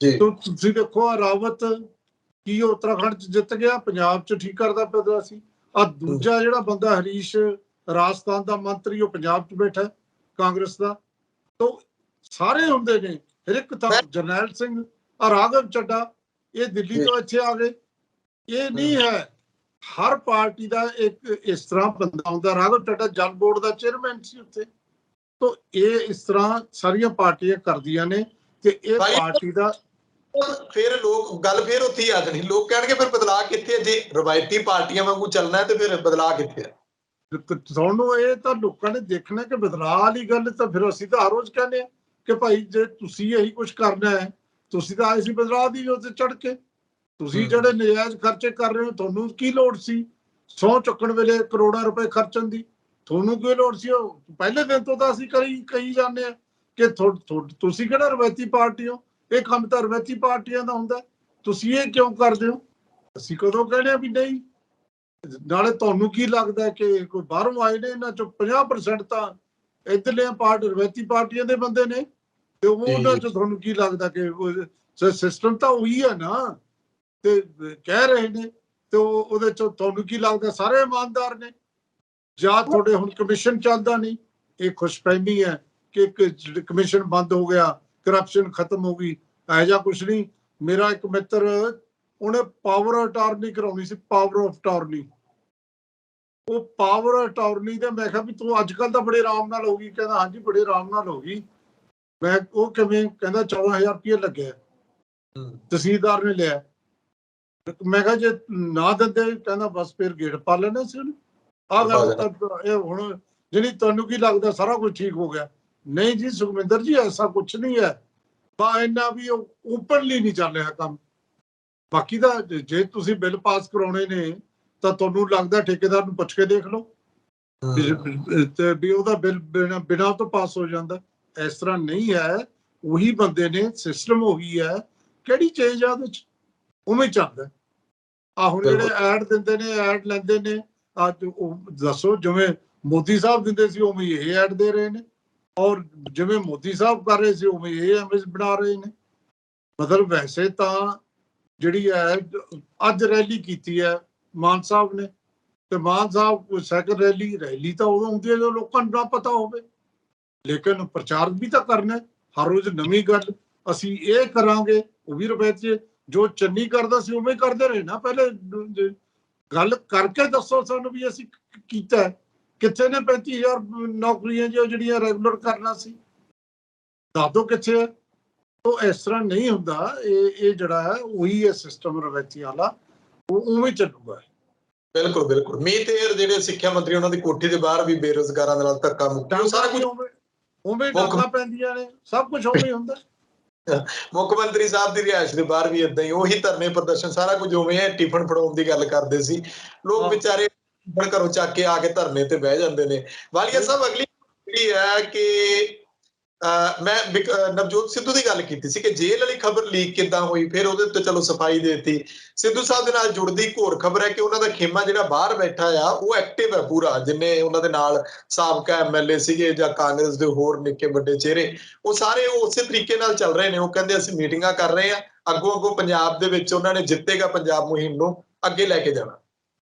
ਤੁਸੀਂ ਦੇਖੋ ਰਾਵਤ ਕੀ ਉੱਤਰਾਖੰਡ ਚ ਜਿੱਤ ਗਿਆ, ਪੰਜਾਬ ਚ ਠੀਕ ਕਰਦਾ ਪਿਆ ਸੀ। ਦੂਜਾ ਜਿਹੜਾ ਬੰਦਾ ਹਰੀਸ਼ ਰਾਜਸਥਾਨ ਦਾ ਮੰਤਰੀ, ਉਹ ਪੰਜਾਬ ਚ ਬੈਠਾ ਕਾਂਗਰਸ ਦਾ। ਤਾਂ ਸਾਰੇ ਹੁੰਦੇ ਨੇ, ਹਰ ਇੱਕ ਤਾਂ ਜਰਨੈਲ ਸਿੰਘ, ਰਾਘਵ ਚੱਡਾ, ਇਹ ਦਿੱਲੀ ਤੋਂ ਇੱਥੇ ਆ ਗਏ। ਇਹ ਨਹੀਂ ਹੈ ਹਰ ਪਾਰਟੀ ਦਾ ਇੱਕ ਇਸ ਤਰ੍ਹਾਂ ਬੰਦਾ ਹੁੰਦਾ। ਰਾਘਵ ਚੱਡਾ ਜਲ ਬੋਰਡ ਦਾ ਚੇਅਰਮੈਨ ਸੀ ਉੱਥੇ। ਤਾਂ ਇਹ ਇਸ ਤਰ੍ਹਾਂ ਸਾਰੀਆਂ ਪਾਰਟੀਆਂ ਕਰਦੀਆਂ ਨੇ ਤੇ ਇਹ ਪਾਰਟੀ ਦਾ ਫਿਰ ਲੋਕ ਗੱਲ ਫਿਰ ਉੱਥੇ ਹੀ ਆ ਜਾਣੀ। ਲੋਕ ਕਹਿਣਗੇ ਫਿਰ ਬਦਲਾਅ ਕਿੱਥੇ ਹੈ? ਜੇ ਰਵਾਇਤੀ ਪਾਰਟੀਆਂ ਵਾਂਗੂ ਚੱਲਣਾ ਤੇ ਫਿਰ ਬਦਲਾਅ ਕਿੱਥੇ ਹੈ? ਤੁਹਾਨੂੰ ਇਹ ਤਾਂ ਲੋਕਾਂ ਨੇ ਦੇਖਣਾ ਕਿ ਬਦਲਾਅ ਵਾਲੀ ਗੱਲ ਤਾਂ ਫਿਰ ਅਸੀਂ ਤਾਂ ਹਰ ਰੋਜ਼ ਕਹਿੰਦੇ ਆ ਕਿ ਭਾਈ ਜੇ ਤੁਸੀਂ ਇਹੀ ਕੁਝ ਕਰਨਾ ਹੈ, ਤੁਸੀਂ ਤਾਂ ਆਏ ਸੀ ਬਦਲਾਅ ਦੀ ਉੱਤੇ ਚੜ ਕੇ। ਤੁਸੀਂ ਜਿਹੜੇ ਨਜਾਇਜ਼ ਖਰਚੇ ਕਰ ਰਹੇ ਹੋ, ਤੁਹਾਨੂੰ ਕੀ ਲੋੜ ਸੀ ਸਹੁੰ ਚੁੱਕਣ ਵੇਲੇ ਕਰੋੜਾਂ ਰੁਪਏ ਖਰਚਣ ਦੀ? ਤੁਹਾਨੂੰ ਕੀ ਲੋੜ ਸੀ? ਉਹ ਪਹਿਲੇ ਦਿਨ ਤੋਂ ਤਾਂ ਅਸੀਂ ਕਹੀ ਜਾਂਦੇ ਆ ਕਿ ਤੁਸੀਂ ਕਿਹੜਾ ਰਵਾਇਤੀ ਪਾਰਟੀ ਹੋ, ਇਹ ਕੰਮ ਤਾਂ ਰਵਾਇਤੀ ਪਾਰਟੀਆਂ ਦਾ ਹੁੰਦਾ, ਤੁਸੀਂ ਇਹ ਕਿਉਂ ਕਰਦੇ ਹੋ? ਅਸੀਂ ਕਦੋਂ ਕਹਿੰਦੇ ਆ ਵੀ ਨਹੀਂ। ਨਾਲੇ ਤੁਹਾਨੂੰ ਕੀ ਲੱਗਦਾ ਕਿ ਕੋਈ ਬਾਹਰੋਂ ਆਏ ਨੇ? ਇਹਨਾਂ ਚੋਂ 50% ਤਾਂ ਇੱਧਰਲੀਆਂ ਰਵਾਇਤੀ ਪਾਰਟੀਆਂ ਦੇ ਬੰਦੇ ਨੇ, ਤੇ ਉਹਨਾਂ ਚ ਤੁਹਾਨੂੰ ਕੀ ਲੱਗਦਾ ਕਿ ਸਿਸਟਮ ਤਾਂ ਉਹੀ ਹੈ ਨਾ? ਤੇ ਕਹਿ ਰਹੇ ਨੇ ਤੇ ਉਹਦੇ ਚ ਤੁਹਾਨੂੰ ਕੀ ਲੱਗਦਾ ਸਾਰੇ ਇਮਾਨਦਾਰ ਨੇ? ਜਾਂ ਤੁਹਾਡੇ ਹੁਣ ਕਮਿਸ਼ਨ ਚੱਲਦਾ ਨਹੀਂ, ਇਹ ਖੁਸ਼ਫਹਿਮੀ ਹੈ ਕਿ ਕਮਿਸ਼ਨ ਬੰਦ ਹੋ ਗਿਆ, ਕਰਪਸ਼ਨ ਖਤਮ ਹੋ ਗਈ? ਇਹੋ ਜਿਹਾ ਕੁਛ ਨਹੀਂ। ਮੇਰਾ ਇੱਕ ਮਿੱਤਰ, ਉਹਨੇ ਪਾਵਰ ਅਟਾਰਨੀ ਕਰਾਉਣੀ ਸੀ, ਪਾਵਰ ਆਫ ਅਟਾਰਨੀ। ਉਹ ਪਾਵਰ ਅਟਾਰਨੀ ਦੇ ਮੈਂ ਕਿਹਾ ਵੀ ਤੂੰ ਅੱਜ ਕੱਲ ਤਾਂ ਬੜੇ ਆਰਾਮ ਨਾਲ ਹੋ ਗਈ। ਕਹਿੰਦਾ ਹਾਂਜੀ ਬੜੇ ਆਰਾਮ ਨਾਲ ਹੋ ਗਈ। ਮੈਂ ਉਹ ਕਿਵੇਂ? ਕਹਿੰਦਾ 14,000 ਰੁਪਏ ਲੱਗਿਆ, ਤਹਿਸੀਲਦਾਰ ਨੇ ਲਿਆ। ਮੈਂ ਕਿਹਾ ਜੇ ਨਾ ਦਿੰਦੇ? ਕਹਿੰਦਾ ਬਸ ਫਿਰ ਗੇਟ ਪਾ ਲੈਣਾ ਸੀ ਉਹਨੂੰ। ਆਹ ਗੱਲ ਤਾਂ ਇਹ ਹੁਣ ਜਿਹੜੀ ਤੁਹਾਨੂੰ ਕੀ ਲੱਗਦਾ ਸਾਰਾ ਕੁਝ ਠੀਕ ਹੋ ਗਿਆ? ਨਹੀਂ ਜੀ ਸੁਖਵਿੰਦਰ ਜੀ, ਐਸਾ ਕੁਛ ਨਹੀਂ ਹੈ। ਇੰਨਾ ਵੀ ਓਪਨਲੀ ਨਹੀਂ ਚੱਲ ਰਿਹਾ ਕੰਮ। ਬਾਕੀ ਦਾ ਜੇ ਤੁਸੀਂ ਬਿੱਲ ਪਾਸ ਕਰਾਉਣੇ ਨੇ ਤਾਂ ਤੁਹਾਨੂੰ ਲੱਗਦਾ ਠੇਕੇਦਾਰ ਨੂੰ ਪੁੱਛ ਕੇ ਦੇਖ ਲਓ ਵੀ ਉਹਦਾ ਬਿੱਲ ਬਿਨਾਂ ਤੋਂ ਪਾਸ ਹੋ ਜਾਂਦਾ। ਇਸ ਤਰ੍ਹਾਂ ਨਹੀਂ ਹੈ। ਉਹੀ ਬੰਦੇ ਨੇ, ਸਿਸਟਮ ਉਹੀ ਹੈ। ਕਿਹੜੀ ਚੇਂਜ ਆ ਉਹਦੇ ਚ? ਉਵੇਂ ਚੱਲਦਾ। ਹੁਣ ਜਿਹੜੇ ਐਡ ਦਿੰਦੇ ਨੇ, ਐਡ ਲੈਂਦੇ ਨੇ, ਅੱਜ ਉਹ ਦੱਸੋ ਜਿਵੇਂ ਮੋਦੀ ਸਾਹਿਬ ਦਿੰਦੇ ਸੀ ਉਵੇਂ ਇਹ ਐਡ ਦੇ ਰਹੇ ਨੇ, ਔਰ ਜਿਵੇਂ ਮੋਦੀ ਸਾਹਿਬ ਕਰ ਰਹੇ ਸੀ ਉਵੇਂ ਇਹ ਇਮੇਜ ਬਣਾ ਰਹੇ ਨੇ। ਮਤਲਬ ਵੈਸੇ ਤਾਂ ਜਿਹੜੀ ਹੈ ਅੱਜ ਰੈਲੀ ਕੀਤੀ ਹੈ ਮਾਨ ਸਾਹਿਬ ਨੇ, ਤੇ ਮਾਨ ਸਾਹਿਬ ਸਾਈਕਲ ਰੈਲੀ ਤਾਂ ਉਦੋਂ ਹੁੰਦੀ ਹੈ ਜਦੋਂ ਲੋਕਾਂ ਨੂੰ ਨਾ ਪਤਾ ਹੋਵੇ, ਲੇਕਿਨ ਪ੍ਰਚਾਰ ਵੀ ਤਾਂ ਕਰਨਾ। ਹਰ ਰੋਜ਼ ਨਵੀਂ ਗੱਲ ਅਸੀਂ ਇਹ ਕਰਾਂਗੇ, ਉਹ ਵੀ ਰੁਪਏ ਚ ਜੋ ਚੰਨੀ ਕਰਦਾ ਸੀ ਉਵੇਂ ਕਰਦੇ ਰਹੇ ਨਾ। ਪਹਿਲੇ ਗੱਲ ਕਰਕੇ ਦੱਸੋ ਸਾਨੂੰ ਵੀ ਅਸੀਂ ਕੀਤਾ ਕਿੱਥੇ ਨੇ 35,000 ਨੌਕਰੀਆਂ ਜਿਹੜੀਆਂ ਰੈਗੂਲਰ ਕਰਨਾ ਸੀ, ਦੱਸ ਦਿਓ ਕਿੱਥੇ ਹੈ। तो इस तरह नहीं होता। ये जड़ा है वही है सिस्टम रवैती वाला, वो उवें चलूगा। बिल्कुल बिल्कुल। मीत ਜਿਹੜੇ ਸਿੱਖਿਆ ਮੰਤਰੀ ਉਹਨਾਂ ਦੀ ਕੋਠੀ ਦੇ ਬਾਹਰ ਵੀ ਬੇਰੁਜ਼ਗਾਰਾਂ ਦੇ ਨਾਲ ਧੱਕਾ ਮੁੱਕੀ, ਸਾਰਾ ਕੁਝ ਉਵੇਂ ਡਾਂਗਾ ਪੈਂਦੀਆਂ ਨੇ, ਸਭ ਕੁਝ ਉਵੇਂ ਹੁੰਦਾ। ਮੁੱਖ ਮੰਤਰੀ ਸਾਹਿਬ ਦੀ ਰਿਹਾਇਸ਼ ਦੇ ਬਾਹਰ ਵੀ ਇਦਾਂ ਹੀ ਉਹੀ ਧਰਨੇ ਪ੍ਰਦਰਸ਼ਨ ਸਾਰਾ ਕੁਝ ਉਵੇਂ ਹੈ। ਟਿਫਨ ਫੜਾਉਣ ਦੀ ਗੱਲ ਕਰਦੇ ਸੀ ਲੋਕ, ਵਿਚਾਰੇ ਘਰੋਂ ਚੱਕ ਕੇ ਆ ਕੇ ਧਰਨੇ ਤੇ ਬਹਿ ਜਾਂਦੇ ਨੇ। ਵਾਲੀਆ ਸਾਹਿਬ ਅਗਲੀ ਜਿਹੜੀ ਹੈ ਕਿ ਮੈਂ ਨਵਜੋਤ ਸਿੱਧੂ ਦੀ ਗੱਲ ਕੀਤੀ ਸੀ ਕਿ ਜੇਲ੍ਹ ਵਾਲੀ ਖਬਰ ਲੀਕ ਕਿੱਦਾਂ ਹੋਈ, ਫਿਰ ਉਹਦੇ ਉੱਤੇ ਚਲੋ ਸਫਾਈ ਦੇ ਦਿੱਤੀ। ਸਿੱਧੂ ਸਾਹਿਬ ਦੇ ਨਾਲ ਜੁੜਦੀ ਇੱਕ ਹੋਰ ਖਬਰ ਹੈ ਕਿ ਉਹਨਾਂ ਦਾ ਖੇਮਾ ਜਿਹੜਾ ਬਾਹਰ ਬੈਠਾ ਆ ਉਹ ਐਕਟਿਵ ਹੈ ਪੂਰਾ। ਜਿੰਨੇ ਉਹਨਾਂ ਦੇ ਨਾਲ ਸਾਬਕਾ ਐਮਐਲਏ ਸੀਗੇ ਜਾਂ ਕਾਂਗਰਸ ਦੇ ਹੋਰ ਨਿੱਕੇ ਵੱਡੇ ਚਿਹਰੇ, ਉਹ ਸਾਰੇ ਉਸੇ ਤਰੀਕੇ ਨਾਲ ਚੱਲ ਰਹੇ ਨੇ। ਉਹ ਕਹਿੰਦੇ ਅਸੀਂ ਮੀਟਿੰਗਾਂ ਕਰ ਰਹੇ ਹਾਂ, ਅੱਗੋਂ ਪੰਜਾਬ ਦੇ ਵਿੱਚ ਉਹਨਾਂ ਨੇ ਜਿੱਤੇਗਾ ਪੰਜਾਬ ਮੁਹਿੰਮ ਨੂੰ ਅੱਗੇ ਲੈ ਕੇ ਜਾਣਾ।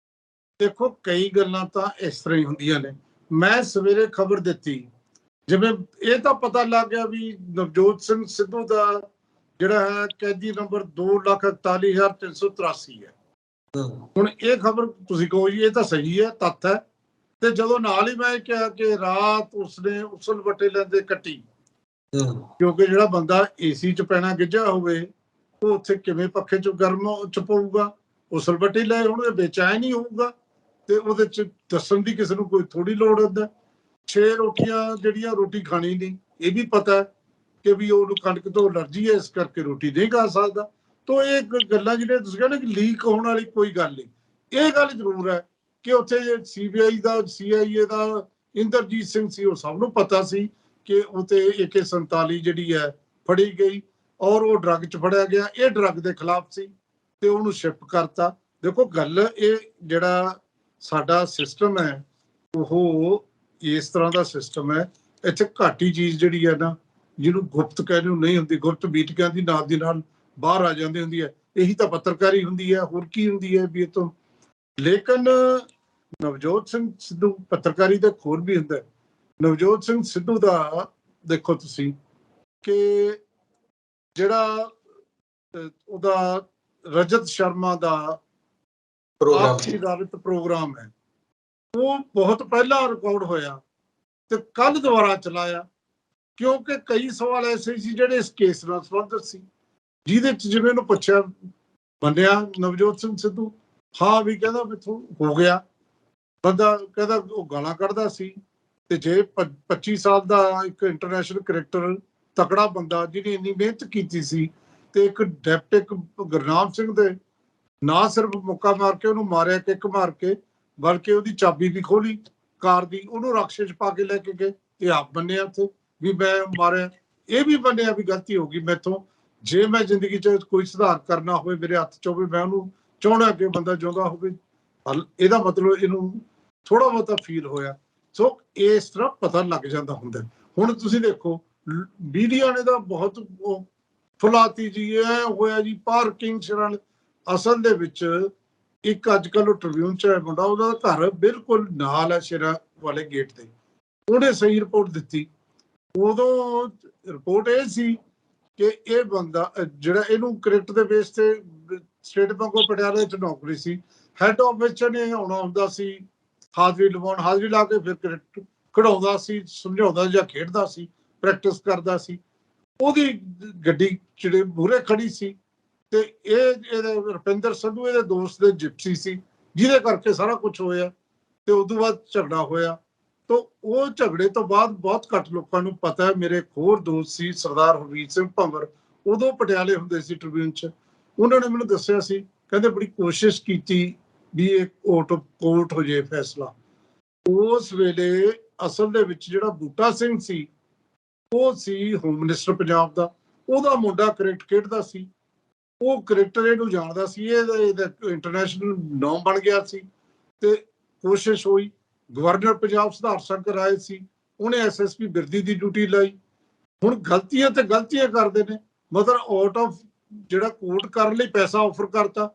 ਦੇਖੋ ਕਈ ਗੱਲਾਂ ਤਾਂ ਇਸ ਤਰ੍ਹਾਂ ਹੀ ਹੁੰਦੀਆਂ ਨੇ। ਮੈਂ ਸਵੇਰੇ ਖਬਰ ਦਿੱਤੀ, ਜਿਵੇਂ ਇਹ ਤਾਂ ਪਤਾ ਲੱਗ ਗਿਆ ਵੀ ਨਵਜੋਤ ਸਿੰਘ ਸਿੱਧੂ ਦਾ ਜਿਹੜਾ ਹੈ ਕੈਦੀ ਨੰਬਰ 2,41,383 ਹੈ। ਹੁਣ ਇਹ ਖਬਰ ਤੁਸੀਂ ਕਹੋ ਜੀ ਇਹ ਤਾਂ ਸਹੀ ਹੈ, ਤੱਥ ਹੈ। ਤੇ ਜਦੋਂ ਨਾਲ ਹੀ ਮੈਂ ਕਿਹਾ ਕਿ ਰਾਤ ਉਸਨੇ ਉਸਲ ਵੱਟੇ ਲੈਂਦੇ ਕੱਟੀ, ਕਿਉਂਕਿ ਜਿਹੜਾ ਬੰਦਾ ਏਸੀ ਚ ਪੈਣਾ ਗਿੱਝਾ ਹੋਵੇ ਉਹ ਉੱਥੇ ਕਿਵੇਂ ਪੱਖੇ 'ਚ ਗਰਮ 'ਚ ਪਊਗਾ, ਉਹ ਸਲਬੱਟੀ ਲੈ ਉਹਨੂੰ ਬੇਚੈਨ ਹੀ ਹੋਊਗਾ। ਤੇ ਉਹਦੇ 'ਚ ਦੱਸਣ ਦੀ ਕਿਸੇ ਨੂੰ ਕੋਈ ਥੋੜੀ ਲੋੜ ਹੁੰਦਾ। 6 ਰੋਟੀਆਂ ਜਿਹੜੀਆਂ ਰੋਟੀ ਖਾਣੀ ਨਹੀਂ, ਇਹ ਵੀ ਪਤਾ ਕਿ ਵੀ ਉਹਨੂੰ ਕਣਕ ਤੋਂ ਅਲਰਜੀ ਹੈ, ਇਸ ਕਰਕੇ ਰੋਟੀ ਨਹੀਂ ਖਾ ਸਕਦਾ। ਤਾਂ ਇਹ ਗੱਲਾਂ ਜਿਹੜੀਆਂ ਤੁਸੀਂ ਕਹਿੰਦੇ ਕਿ ਲੀਕ ਹੋਣ ਵਾਲੀ ਕੋਈ ਗੱਲ ਨਹੀਂ। ਇਹ ਗੱਲ ਜ਼ਰੂਰ ਹੈ ਕਿ ਉੱਥੇ CBI ਦਾ CIA ਦਾ ਇੰਦਰਜੀਤ ਸਿੰਘ ਸੀ, ਉਹ ਸਭ ਨੂੰ ਪਤਾ ਸੀ ਕਿ ਉੱਥੇ AK-47 ਜਿਹੜੀ ਹੈ ਫੜੀ ਗਈ ਔਰ ਉਹ ਡਰੱਗ 'ਚ ਫੜਿਆ ਗਿਆ। ਇਹ ਡਰੱਗ ਦੇ ਖਿਲਾਫ ਸੀ ਤੇ ਉਹਨੂੰ ਸ਼ਿਫਟ ਕਰਤਾ। ਦੇਖੋ ਗੱਲ ਇਹ ਜਿਹੜਾ ਸਾਡਾ ਸਿਸਟਮ ਹੈ ਉਹ ਇਸ ਤਰ੍ਹਾਂ ਦਾ ਸਿਸਟਮ ਹੈ। ਇੱਥੇ ਘੱਟ ਹੀ ਚੀਜ਼ ਜਿਹੜੀ ਹੈ ਨਾ, ਜਿਹਨੂੰ ਗੁਪਤ ਕਹਿੰਦੇ ਨੂੰ ਨਹੀਂ ਹੁੰਦੀ, ਗੁਪਤ ਮੀਟਿੰਗਾਂ ਦੀ ਨਾਲ ਦੀ ਨਾਲ ਬਾਹਰ ਆ ਜਾਂਦੀ ਹੁੰਦੀ ਹੈ। ਇਹੀ ਤਾਂ ਪੱਤਰਕਾਰੀ ਹੁੰਦੀ ਹੈ, ਹੋਰ ਕੀ ਹੁੰਦੀ ਹੈ ਵੀ ਇਹ ਤੋਂ। ਲੇਕਿਨ ਨਵਜੋਤ ਸਿੰਘ ਸਿੱਧੂ ਪੱਤਰਕਾਰੀ ਦਾ ਖੋਰ ਵੀ ਹੁੰਦਾ। ਨਵਜੋਤ ਸਿੰਘ ਸਿੱਧੂ ਦਾ ਦੇਖੋ ਤੁਸੀਂ ਕਿ ਜਿਹੜਾ ਉਹਦਾ ਰਜਤ ਸ਼ਰਮਾ ਦਾ ਆਪਸੀ ਅਦਾਲਤ ਪ੍ਰੋਗਰਾਮ ਹੈ, ਉਹ ਬਹੁਤ ਪਹਿਲਾਂ ਰਿਕਾਰਡ ਹੋਇਆ ਤੇ ਕੱਲ ਦੁਬਾਰਾ ਚਲਾਇਆ, ਕਿਉਂਕਿ ਕਈ ਸਵਾਲ ਐਸੇ ਸੀ ਜਿਹੜੇ ਇਸ ਕੇਸ ਨਾਲ ਸੰਬੰਧਿਤ ਸੀ, ਜਿਹਦੇ ਚ ਜਿਵੇਂ ਉਹਨੂੰ ਪੁੱਛਿਆ ਮੰਨਿਆ ਨਵਜੋਤ ਸਿੰਘ ਸਿੱਧੂ, ਹਾਂ ਵੀ ਕਹਿੰਦਾ ਮੈਥੋਂ ਹੋ ਗਿਆ। ਬੰਦਾ ਕਹਿੰਦਾ ਉਹ ਗਾਲਾਂ ਕੱਢਦਾ ਸੀ। ਤੇ ਜੇ 25 ਸਾਲ ਦਾ ਇੱਕ ਇੰਟਰਨੈਸ਼ਨਲ ਕ੍ਰਿਕਟਰ ਤਕੜਾ ਬੰਦਾ ਜਿਹਨੇ ਇੰਨੀ ਮਿਹਨਤ ਕੀਤੀ ਸੀ ਤੇ ਇੱਕ ਡੈਪਟਿਕ ਗੁਰਨਾਮ ਸਿੰਘ ਦੇ ਨਾ ਸਿਰਫ ਮੁੱਕਾ ਮਾਰ ਕੇ ਉਹਨੂੰ ਮਾਰਿਆ, ਕਿੱਕ ਮਾਰ ਕੇ, ਬਲਕਿ ਉਹਦੀ ਚਾਬੀ ਵੀ ਖੋਲੀ ਕਾਰ ਦੀ, ਉਹਨੂੰ ਰਕਸ਼ੇ 'ਚ ਪਾ ਕੇ ਲੈ ਕੇ ਗਏ। ਇਹ ਆਪ ਮੰਨਿਆ ਉੱਥੇ ਵੀ ਮੈਂ ਮਾਰਿਆ। ਇਹ ਵੀ ਮੰਨਿਆ ਵੀ ਗਲਤੀ ਹੋ ਗਈ ਮੈਥੋਂ। ਜੇ ਮੈਂ ਜ਼ਿੰਦਗੀ 'ਚ ਕੋਈ ਸੁਧਾਰ ਕਰਨਾ ਹੋਵੇ, ਮੇਰੇ ਹੱਥ 'ਚ ਹੋਵੇ, ਮੈਂ ਉਹਨੂੰ ਚਾਹੁੰਦਾ ਕਿ ਬੰਦਾ ਜਿਉਂਦਾ ਹੋਵੇ। ਇਹਦਾ ਮਤਲਬ ਇਹਨੂੰ ਥੋੜਾ ਬਹੁਤਾ ਫੀਲ ਹੋਇਆ। ਸੋ ਇਸ ਤਰ੍ਹਾਂ ਪਤਾ ਲੱਗ ਜਾਂਦਾ ਹੁੰਦਾ। ਹੁਣ ਤੁਸੀਂ ਦੇਖੋ ਮੀਡੀਆ ਨੇ ਤਾਂ ਬਹੁਤ ਫੁਲਾਤੀ ਜੀ, ਇਹ ਹੋਇਆ ਜੀ ਪਾਰਕਿੰਗ ਸ਼ਰਨ। ਅਸਲ ਦੇ ਵਿੱਚ ਇੱਕ ਅੱਜ ਕੱਲ੍ਹ ਉਹ ਟ੍ਰਿਬਿਊਨ 'ਚ ਹੈ ਮੁੰਡਾ, ਉਹਦਾ ਘਰ ਬਿਲਕੁਲ ਨਾਲ ਹੈ ਸ਼ੇਰਾਂ ਵਾਲੇ ਗੇਟ ਤੇ। ਉਹਨੇ ਸਹੀ ਰਿਪੋਰਟ ਦਿੱਤੀ। ਉਦੋਂ ਰਿਪੋਰਟ ਇਹ ਸੀ ਕਿ ਇਹ ਬੰਦਾ ਜਿਹੜਾ ਇਹਨੂੰ ਕ੍ਰਿਕਟ ਦੇ ਬੇਸ ਤੇ ਸਟੇਟ ਬੈਂਕ ਆਫ ਪਟਿਆਲੇ 'ਚ ਨੌਕਰੀ ਸੀ, ਹੈਡ ਆਫਿਸ 'ਚ ਨੇ ਆਉਣਾ ਹੁੰਦਾ ਸੀ, ਹਾਜ਼ਰੀ ਲਵਾਉਣ, ਹਾਜ਼ਰੀ ਲਾ ਕੇ ਫਿਰ ਕ੍ਰਿਕਟ ਖਿਡਾਉਂਦਾ ਸੀ, ਸਮਝਾਉਂਦਾ ਜਾਂ ਖੇਡਦਾ ਸੀ, ਪ੍ਰੈਕਟਿਸ ਕਰਦਾ ਸੀ। ਉਹਦੀ ਗੱਡੀ ਜਿਹੜੇ ਮੂਹਰੇ ਖੜੀ ਸੀ ਤੇ ਇਹਦੇ ਰੁਪਿੰਦਰ ਸੰਧੂ ਇਹਦੇ ਦੋਸਤ ਦੇ ਜਿਪਸੀ ਸੀ, ਜਿਹਦੇ ਕਰਕੇ ਸਾਰਾ ਕੁਝ ਹੋਇਆ। ਤੇ ਉਦੋਂ ਬਾਅਦ ਝਗੜਾ ਹੋਇਆ। ਤਾਂ ਉਹ ਝਗੜੇ ਤੋਂ ਬਾਅਦ ਬਹੁਤ ਘੱਟ ਲੋਕਾਂ ਨੂੰ ਪਤਾ ਹੈ। ਮੇਰੇ ਇੱਕ ਹੋਰ ਦੋਸਤ ਸੀ ਸਰਦਾਰ ਹਰਵੀਰ ਸਿੰਘ ਭੰਵਰ, ਉਦੋਂ ਪਟਿਆਲੇ ਹੁੰਦੇ ਸੀ ਟ੍ਰਿਬਿਊਨ 'ਚ। ਉਹਨਾਂ ਨੇ ਮੈਨੂੰ ਦੱਸਿਆ ਸੀ, ਕਹਿੰਦੇ ਬੜੀ ਕੋਸ਼ਿਸ਼ ਕੀਤੀ ਵੀ ਇਹ ਕੋਰਟ ਹੋ ਜਾਏ ਫੈਸਲਾ। ਉਸ ਵੇਲੇ ਅਸਲ ਦੇ ਵਿੱਚ ਜਿਹੜਾ ਬੂਟਾ ਸਿੰਘ ਸੀ, ਉਹ ਸੀ ਹੋਮ ਮਿਨਿਸਟਰ ਪੰਜਾਬ ਦਾ। ਉਹਦਾ ਮੁੰਡਾ ਕ੍ਰਿਕਟ ਖੇਡਦਾ ਸੀ, ਉਹ ਕ੍ਰਿਕਟਰ ਇਹਨੂੰ ਜਾਣਦਾ ਸੀ, ਇਹਦਾ ਇੰਟਰਨੈਸ਼ਨਲ ਨਾਮ ਬਣ ਗਿਆ ਸੀ। ਤੇ ਕੋਸ਼ਿਸ਼ ਹੋਈ, ਗਵਰਨਰ ਪੰਜਾਬ ਸੁਧਾਰ ਸਿੰਘ ਰਾਏ ਸੀ, ਉਹਨੇ SSP ਬਿਰਦੀ ਦੀ ਡਿਊਟੀ ਲਾਈ। ਹੁਣ ਗਲਤੀਆਂ ਤੇ ਗਲਤੀਆਂ ਕਰਦੇ ਨੇ, ਮਤਲਬ ਆਊਟ ਆਫ ਜਿਹੜਾ ਕੋਰਟ ਕਰਨ ਲਈ ਪੈਸਾ ਆਫਰ ਕਰਤਾ।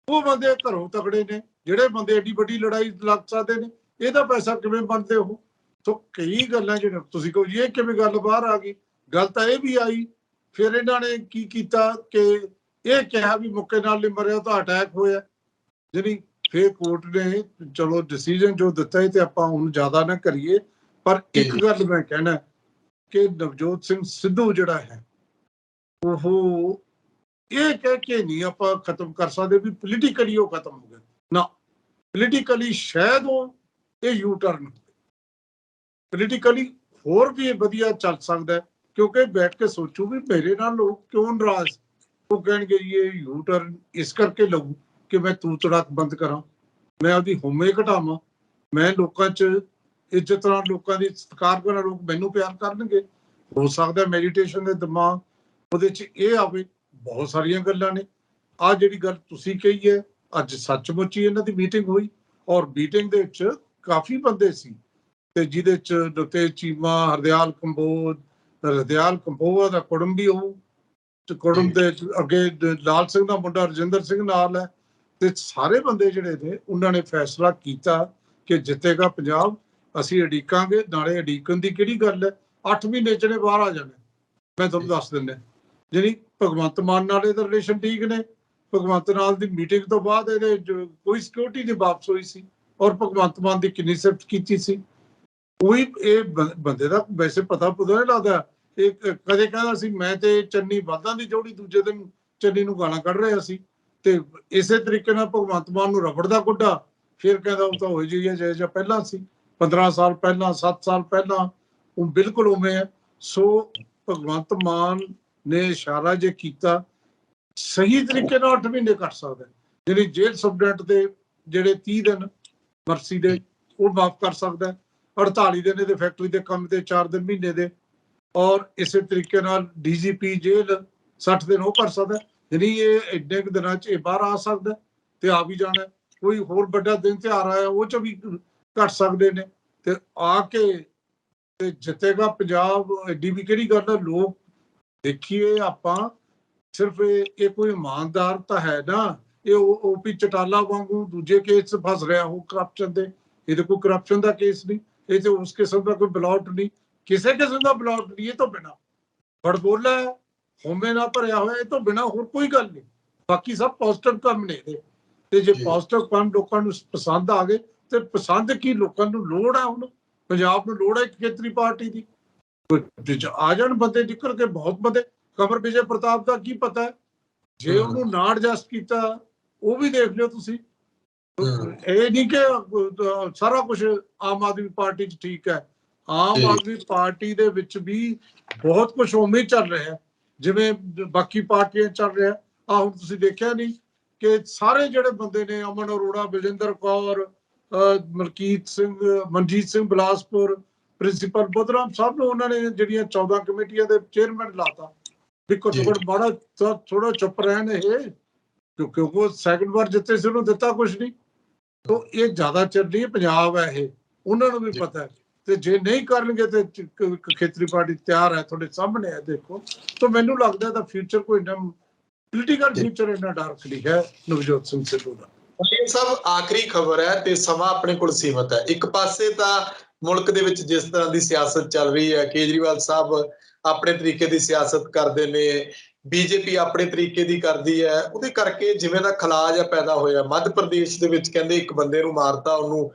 ਉਹ ਬੰਦੇ ਘਰੋਂ ਤਕੜੇ ਨੇ, ਜਿਹੜੇ ਬੰਦੇ ਏਡੀ ਵੱਡੀ ਲੜਾਈ ਲੜ ਸਕਦੇ ਨੇ, ਇਹਦਾ ਪੈਸਾ ਕਿਵੇਂ ਬਣਦੇ ਉਹ। ਸੋ ਕਈ ਗੱਲਾਂ ਜਿਹੜੀਆਂ ਤੁਸੀਂ ਕਹੋ ਜੀ ਇਹ ਕਿਵੇਂ ਗੱਲ ਬਾਹਰ ਆ ਗਈ, ਗੱਲ ਤਾਂ ਇਹ ਵੀ ਆਈ। ਫਿਰ ਇਹਨਾਂ ਨੇ ਕੀ ਕੀਤਾ ਕਿ ਇਹ ਕਿਹਾ ਵੀ ਮੁੱਕੇ ਨਾਲ ਨਹੀਂ ਮਰਿਆ, ਤਾਂ ਅਟੈਕ ਹੋਇਆ। ਜਿਹੜੀ ਫਿਰ ਕੋਰਟ ਨੇ ਚਲੋ ਡਿਸੀਜਨ ਜੋ ਦਿੱਤਾ ਹੈ ਤੇ ਆਪਾਂ ਹੁਣ ਜ਼ਿਆਦਾ ਨਾ ਕਰੀਏ, ਪਰ ਇੱਕ ਗੱਲ ਮੈਂ ਕਹਿਣਾ ਕਿ ਨਵਜੋਤ ਸਿੰਘ ਸਿੱਧੂ ਜਿਹੜਾ ਹੈ ਉਹ ਇਹ ਕਹਿ ਕੇ ਨਹੀਂ ਆਪਾਂ ਖਤਮ ਕਰ ਸਕਦੇ ਵੀ ਪੋਲੀਟੀਕਲੀ ਉਹ ਖਤਮ ਹੋ ਗਿਆ ਨਾ। ਪੋਲੀਟੀਕਲੀ ਸ਼ਾਇਦ ਉਹ ਇਹ ਯੂ ਟਰਨ ਪੋਲੀਟੀਕਲੀ ਹੋਰ ਵੀ ਵਧੀਆ ਚੱਲ ਸਕਦਾ, ਕਿਉਂਕਿ ਬੈਠ ਕੇ ਸੋਚੂ ਵੀ ਮੇਰੇ ਨਾਲ ਲੋਕ ਕਿਉਂ ਨਾਰਾਜ਼। ਉਹ ਕਹਿਣਗੇ ਇਹ ਯੂ ਟਰਨ ਇਸ ਕਰਕੇ ਲਊ ਕਿ ਮੈਂ ਤੂੰ ਤੜਾਕ ਬੰਦ ਕਰਾਂ, ਮੈਂ ਉਹਦੀ ਹੋਮੇ ਘਟਾਵਾਂ, ਮੈਂ ਲੋਕਾਂ 'ਚ ਇੱਜ਼ਤ ਨਾਲ ਲੋਕਾਂ ਦੀ ਸਤਿਕਾਰ ਕਰਾਂ, ਲੋਕ ਮੈਨੂੰ ਪਿਆਰ ਕਰਨਗੇ। ਹੋ ਸਕਦਾ ਮੈਡੀਟੇਸ਼ਨ ਦੇ ਦਿਮਾਗ ਉਹਦੇ 'ਚ ਇਹ ਆਵੇ। ਬਹੁਤ ਸਾਰੀਆਂ ਗੱਲਾਂ ਨੇ। ਆਹ ਜਿਹੜੀ ਗੱਲ ਤੁਸੀਂ ਕਹੀ ਹੈ, ਅੱਜ ਸੱਚਮੁੱਚ ਹੀ ਇਹਨਾਂ ਦੀ ਮੀਟਿੰਗ ਹੋਈ ਔਰ ਮੀਟਿੰਗ ਦੇ ਵਿੱਚ ਕਾਫੀ ਬੰਦੇ ਸੀ ਤੇ ਜਿਹਦੇ 'ਚ ਨਤੇਜ ਚੀਮਾ, ਹਰਦਿਆਲ ਕੰਬੋਜ ਦਾ ਕੁੜਮ ਵੀ ਹੋਊ ਤੇ ਕੁੜਮ ਦੇ ਅੱਗੇ ਲਾਲ ਸਿੰਘ ਦਾ ਮੁੰਡਾ ਰਜਿੰਦਰ ਸਿੰਘ ਨਾਲ ਹੈ। ਤੇ ਸਾਰੇ ਬੰਦੇ ਜਿਹੜੇ ਨੇ ਉਹਨਾਂ ਨੇ ਫੈਸਲਾ ਕੀਤਾ ਕਿ ਜਿੱਤੇਗਾ ਪੰਜਾਬ। ਅਸੀਂ ਉਡੀਕਾਂਗੇ, ਨਾਲੇ ਉਡੀਕਣ ਦੀ ਕਿਹੜੀ ਗੱਲ ਹੈ, 8 ਮਹੀਨੇ 'ਚ ਨੇ ਬਾਹਰ ਆ ਜਾਣੇ। ਮੈਂ ਤੁਹਾਨੂੰ ਦੱਸ ਦਿੰਦਾ, ਜਿਹੜੀ ਭਗਵੰਤ ਮਾਨ ਨਾਲ ਇਹਦਾ ਰਿਲੇਸ਼ਨ ਠੀਕ ਨੇ। ਭਗਵੰਤ ਨਾਲ ਦੀ ਮੀਟਿੰਗ ਤੋਂ ਬਾਅਦ ਇਹਦੇ ਕੋਈ ਸਿਕਿਉਰਿਟੀ ਨਹੀਂ ਵਾਪਸ ਹੋਈ ਸੀ ਔਰ ਭਗਵੰਤ ਮਾਨ ਦੀ ਕਿੰਨੀ ਸਿਫਤ ਕੀਤੀ ਸੀ। ਕੋਈ ਇਹ ਬੰਦੇ ਦਾ ਵੈਸੇ ਪਤਾ ਨਹੀਂ ਲੱਗਦਾ। ਇਹ ਕਦੇ ਕਹਿੰਦਾ ਸੀ ਮੈਂ ਤੇ ਚੰਨੀ ਵਾਧਾਂ ਦੀ ਜੋੜੀ, ਦੂਜੇ ਦਿਨ ਚੰਨੀ ਨੂੰ ਗਾਲਾਂ ਕੱਢ ਰਹੇ ਸੀ ਤੇ ਇਸੇ ਤਰੀਕੇ ਨਾਲ ਭਗਵੰਤ ਮਾਨ ਨੂੰ ਰਬੜ ਦਾ ਗੁੱਡਾ, ਫਿਰ ਕਹਿੰਦਾ ਉਹ ਤਾਂ ਹੋ ਜਿਹੀ ਹੈ ਜਿਹਾ ਪਹਿਲਾਂ ਸੀ, 15 ਸਾਲ ਪਹਿਲਾਂ, 7 ਸਾਲ ਪਹਿਲਾਂ, ਉਹ ਬਿਲਕੁਲ ਉਵੇਂ ਹੈ। ਸੋ ਭਗਵੰਤ ਮਾਨ ਨੇ ਇਸ਼ਾਰਾ ਜੇ ਕੀਤਾ, ਸਹੀ ਤਰੀਕੇ ਨਾਲ 8 ਮਹੀਨੇ ਕੱਟ ਸਕਦਾ, ਜਿਹੜੀ ਜੇਲ੍ਹ ਸੁਪਰਡੈਂਟ ਦੇ ਜਿਹੜੇ 30 ਦਿਨ ਮਰਸੀ ਦੇ ਉਹ ਮਾਫ ਕਰ ਸਕਦਾ, 48 ਦਿਨ ਇਹਦੇ ਫੈਕਟਰੀ ਦੇ ਕੰਮ ਤੇ 4 ਦਿਨ ਮਹੀਨੇ ਦੇ, ਔਰ ਇਸੇ ਤਰੀਕੇ ਨਾਲ ਡੀਜੀਪੀ ਜੇਲ੍ਹ 60 ਦਿਨ ਉਹ ਕਰ ਸਕਦਾ। ਯਾਨੀ ਇਹ ਇੰਨੇ ਕੁ ਦਿਨਾਂ 'ਚ ਇਹ ਬਾਹਰ ਆ ਸਕਦਾ ਤੇ ਆ ਵੀ ਜਾਣਾ। ਕੋਈ ਹੋਰ ਵੱਡਾ ਦਿਨ ਤਿਉਹਾਰ ਆਇਆ ਉਹ 'ਚ ਵੀ ਘੱਟ ਸਕਦੇ ਨੇ ਤੇ ਆ ਕੇ ਤੇ ਜਿੱਤੇਗਾ ਪੰਜਾਬ। ਐਡੀ ਵੀ ਕਿਹੜੀ ਗੱਲ ਹੈ, ਲੋਕ ਦੇਖੀਏ ਆਪਾਂ, ਸਿਰਫ ਇਹ ਕੋਈ ਇਮਾਨਦਾਰ ਤਾਂ ਹੈ ਨਾ, ਇਹ ਓਪੀ ਚਟਾਲਾ ਵਾਂਗੂ ਦੂਜੇ ਕੇਸ 'ਚ ਫਸ ਰਿਹਾ ਉਹ ਕਰਪਸ਼ਨ ਦੇ, ਇਹਦੇ ਕੋਈ ਕਰਪਸ਼ਨ ਦਾ ਕੇਸ ਨਹੀਂ, ਇਹ ਤੇ ਉਸ ਕਿਸਮ ਦਾ ਕੋਈ ਬਲੌਟ ਨਹੀਂ, ਕਿਸੇ ਕਿਸਮ ਦਾ ਬਲੌਟ ਨਹੀਂ, ਇਹ ਤੋਂ ਬਿਨਾਂ ਬੜਬੋਲਾ ਹੋਮੇ ਨਾਲ ਭਰਿਆ ਹੋਇਆ, ਇਹ ਤੋਂ ਬਿਨਾਂ ਹੋਰ ਕੋਈ ਗੱਲ ਨਹੀਂ। ਬਾਕੀ ਸਭ ਪੋਜ਼ਿਟਿਵ ਕੰਮ ਨੇ ਇਹਦੇ, ਤੇ ਜੇ ਪੋਜ਼ਿਟਿਵ ਕੰਮ ਲੋਕਾਂ ਨੂੰ ਪਸੰਦ ਆ ਗਏ ਤੇ ਪਸੰਦ ਕੀ, ਲੋਕਾਂ ਨੂੰ ਲੋੜ ਹੈ, ਹੁਣ ਪੰਜਾਬ ਨੂੰ ਲੋੜ ਹੈ ਇੱਕ ਖੇਤਰੀ ਪਾਰਟੀ ਦੀ, ਆ ਜਾਣ ਬੰਦੇ ਨਿਕਲ ਕੇ, ਬਹੁਤ ਬੰਦੇ। ਕਮਰ ਵਿਜੇ ਪ੍ਰਤਾਪ ਦਾ ਕੀ ਪਤਾ, ਜੇ ਉਹਨੂੰ ਨਾ ਐਡਜਸਟ ਕੀਤਾ ਉਹ ਵੀ ਦੇਖ ਲਿਓ ਤੁਸੀਂ। ਇਹ ਨਹੀਂ ਕਿ ਸਾਰਾ ਕੁਝ ਆਮ ਆਦਮੀ ਪਾਰਟੀ 'ਚ ਠੀਕ ਹੈ, ਆਮ ਆਦਮੀ ਪਾਰਟੀ ਦੇ ਵਿੱਚ ਵੀ ਬਹੁਤ ਕੁਝ ਉਵੇਂ ਚੱਲ ਰਿਹਾ ਜਿਵੇਂ ਬਾਕੀ ਪਾਰਟੀਆਂ ਚੱਲ ਰਿਹਾ। ਆ ਹੁਣ ਤੁਸੀਂ ਦੇਖਿਆ ਨਹੀਂ ਕਿ ਸਾਰੇ ਜਿਹੜੇ ਬੰਦੇ ਨੇ, ਅਮਨ ਅਰੋੜਾ, ਬਲਜਿੰਦਰ ਕੌਰ, ਮਲਕੀਤ ਸਿੰਘ, ਮਨਜੀਤ ਸਿੰਘ ਬਿਲਾਸਪੁਰ, ਪ੍ਰਿੰਸੀਪਲ ਬੁੱਧਰਾਮ, ਸਭ ਨੂੰ ਉਹਨਾਂ ਨੇ ਜਿਹੜੀਆਂ 14 ਕਮੇਟੀਆਂ ਦੇ ਚੇਅਰਮੈਨ ਲਾਤਾ ਵੀ ਘੱਟੋ ਘੱਟ ਮਾੜਾ ਥੋੜਾ ਚੁੱਪ ਰਹਿਣ ਇਹ, ਕਿਉਂਕਿ ਉਹ ਸੈਕਿੰਡ ਵਾਰ ਜਿੱਤੇ ਸੀ, ਉਹਨੂੰ ਦਿੱਤਾ ਕੁਛ ਨਹੀਂ। ਤਾਂ ਇਹ ਜ਼ਿਆਦਾ ਚਿਰ ਨਹੀਂ ਪੰਜਾਬ ਹੈ, ਇਹ ਉਹਨਾਂ ਨੂੰ ਵੀ ਪਤਾ ਹੈ। ਤੇ ਜੇ ਨਹੀਂ ਕਰਨਗੇ ਤੇ ਖੇਤਰੀ ਪਾਰਟੀ ਤਿਆਰ ਹੈ, ਤੁਹਾਡੇ ਸਾਹਮਣੇ ਹੈ, ਦੇਖੋ। ਤਾਂ ਮੈਨੂੰ ਲੱਗਦਾ ਤਾਂ ਫਿਊਚਰ ਕੋਈ ਪੋਲੀਟੀਕਲ ਫਿਊਚਰ ਇੰਨਾ ਡਾਰਕ ਨਹੀਂ ਹੈ ਨਵਜੋਤ ਸਿੰਘ ਸਿੱਧੂ ਦਾ। ਇਹ ਸਭ ਆਖਰੀ ਖਬਰ ਹੈ ਤੇ ਸਮਾਂ ਆਪਣੇ ਕੋਲ ਸੀਮਤ ਹੈ। ਇੱਕ ਪਾਸੇ ਤਾਂ ਮੁਲਕ ਦੇ ਵਿੱਚ ਜਿਸ ਤਰ੍ਹਾਂ ਦੀ ਸਿਆਸਤ ਚੱਲ ਰਹੀ ਹੈ, ਕੇਜਰੀਵਾਲ ਸਾਹਿਬ ਆਪਣੇ ਤਰੀਕੇ ਦੀ ਸਿਆਸਤ ਕਰਦੇ ਨੇ, ਬੀਜੇਪੀ ਆਪਣੇ ਤਰੀਕੇ ਦੀ ਕਰਦੀ ਹੈ, ਉਹਦੇ ਕਰਕੇ ਜਿਵੇਂ ਦਾ ਖਲਾਅ ਜਿਹਾ ਪੈਦਾ ਹੋਇਆ। ਮੱਧ ਪ੍ਰਦੇਸ਼ ਦੇ ਵਿੱਚ ਕਹਿੰਦੇ ਇੱਕ ਬੰਦੇ ਨੂੰ ਮਾਰਤਾ, ਉਹਨੂੰ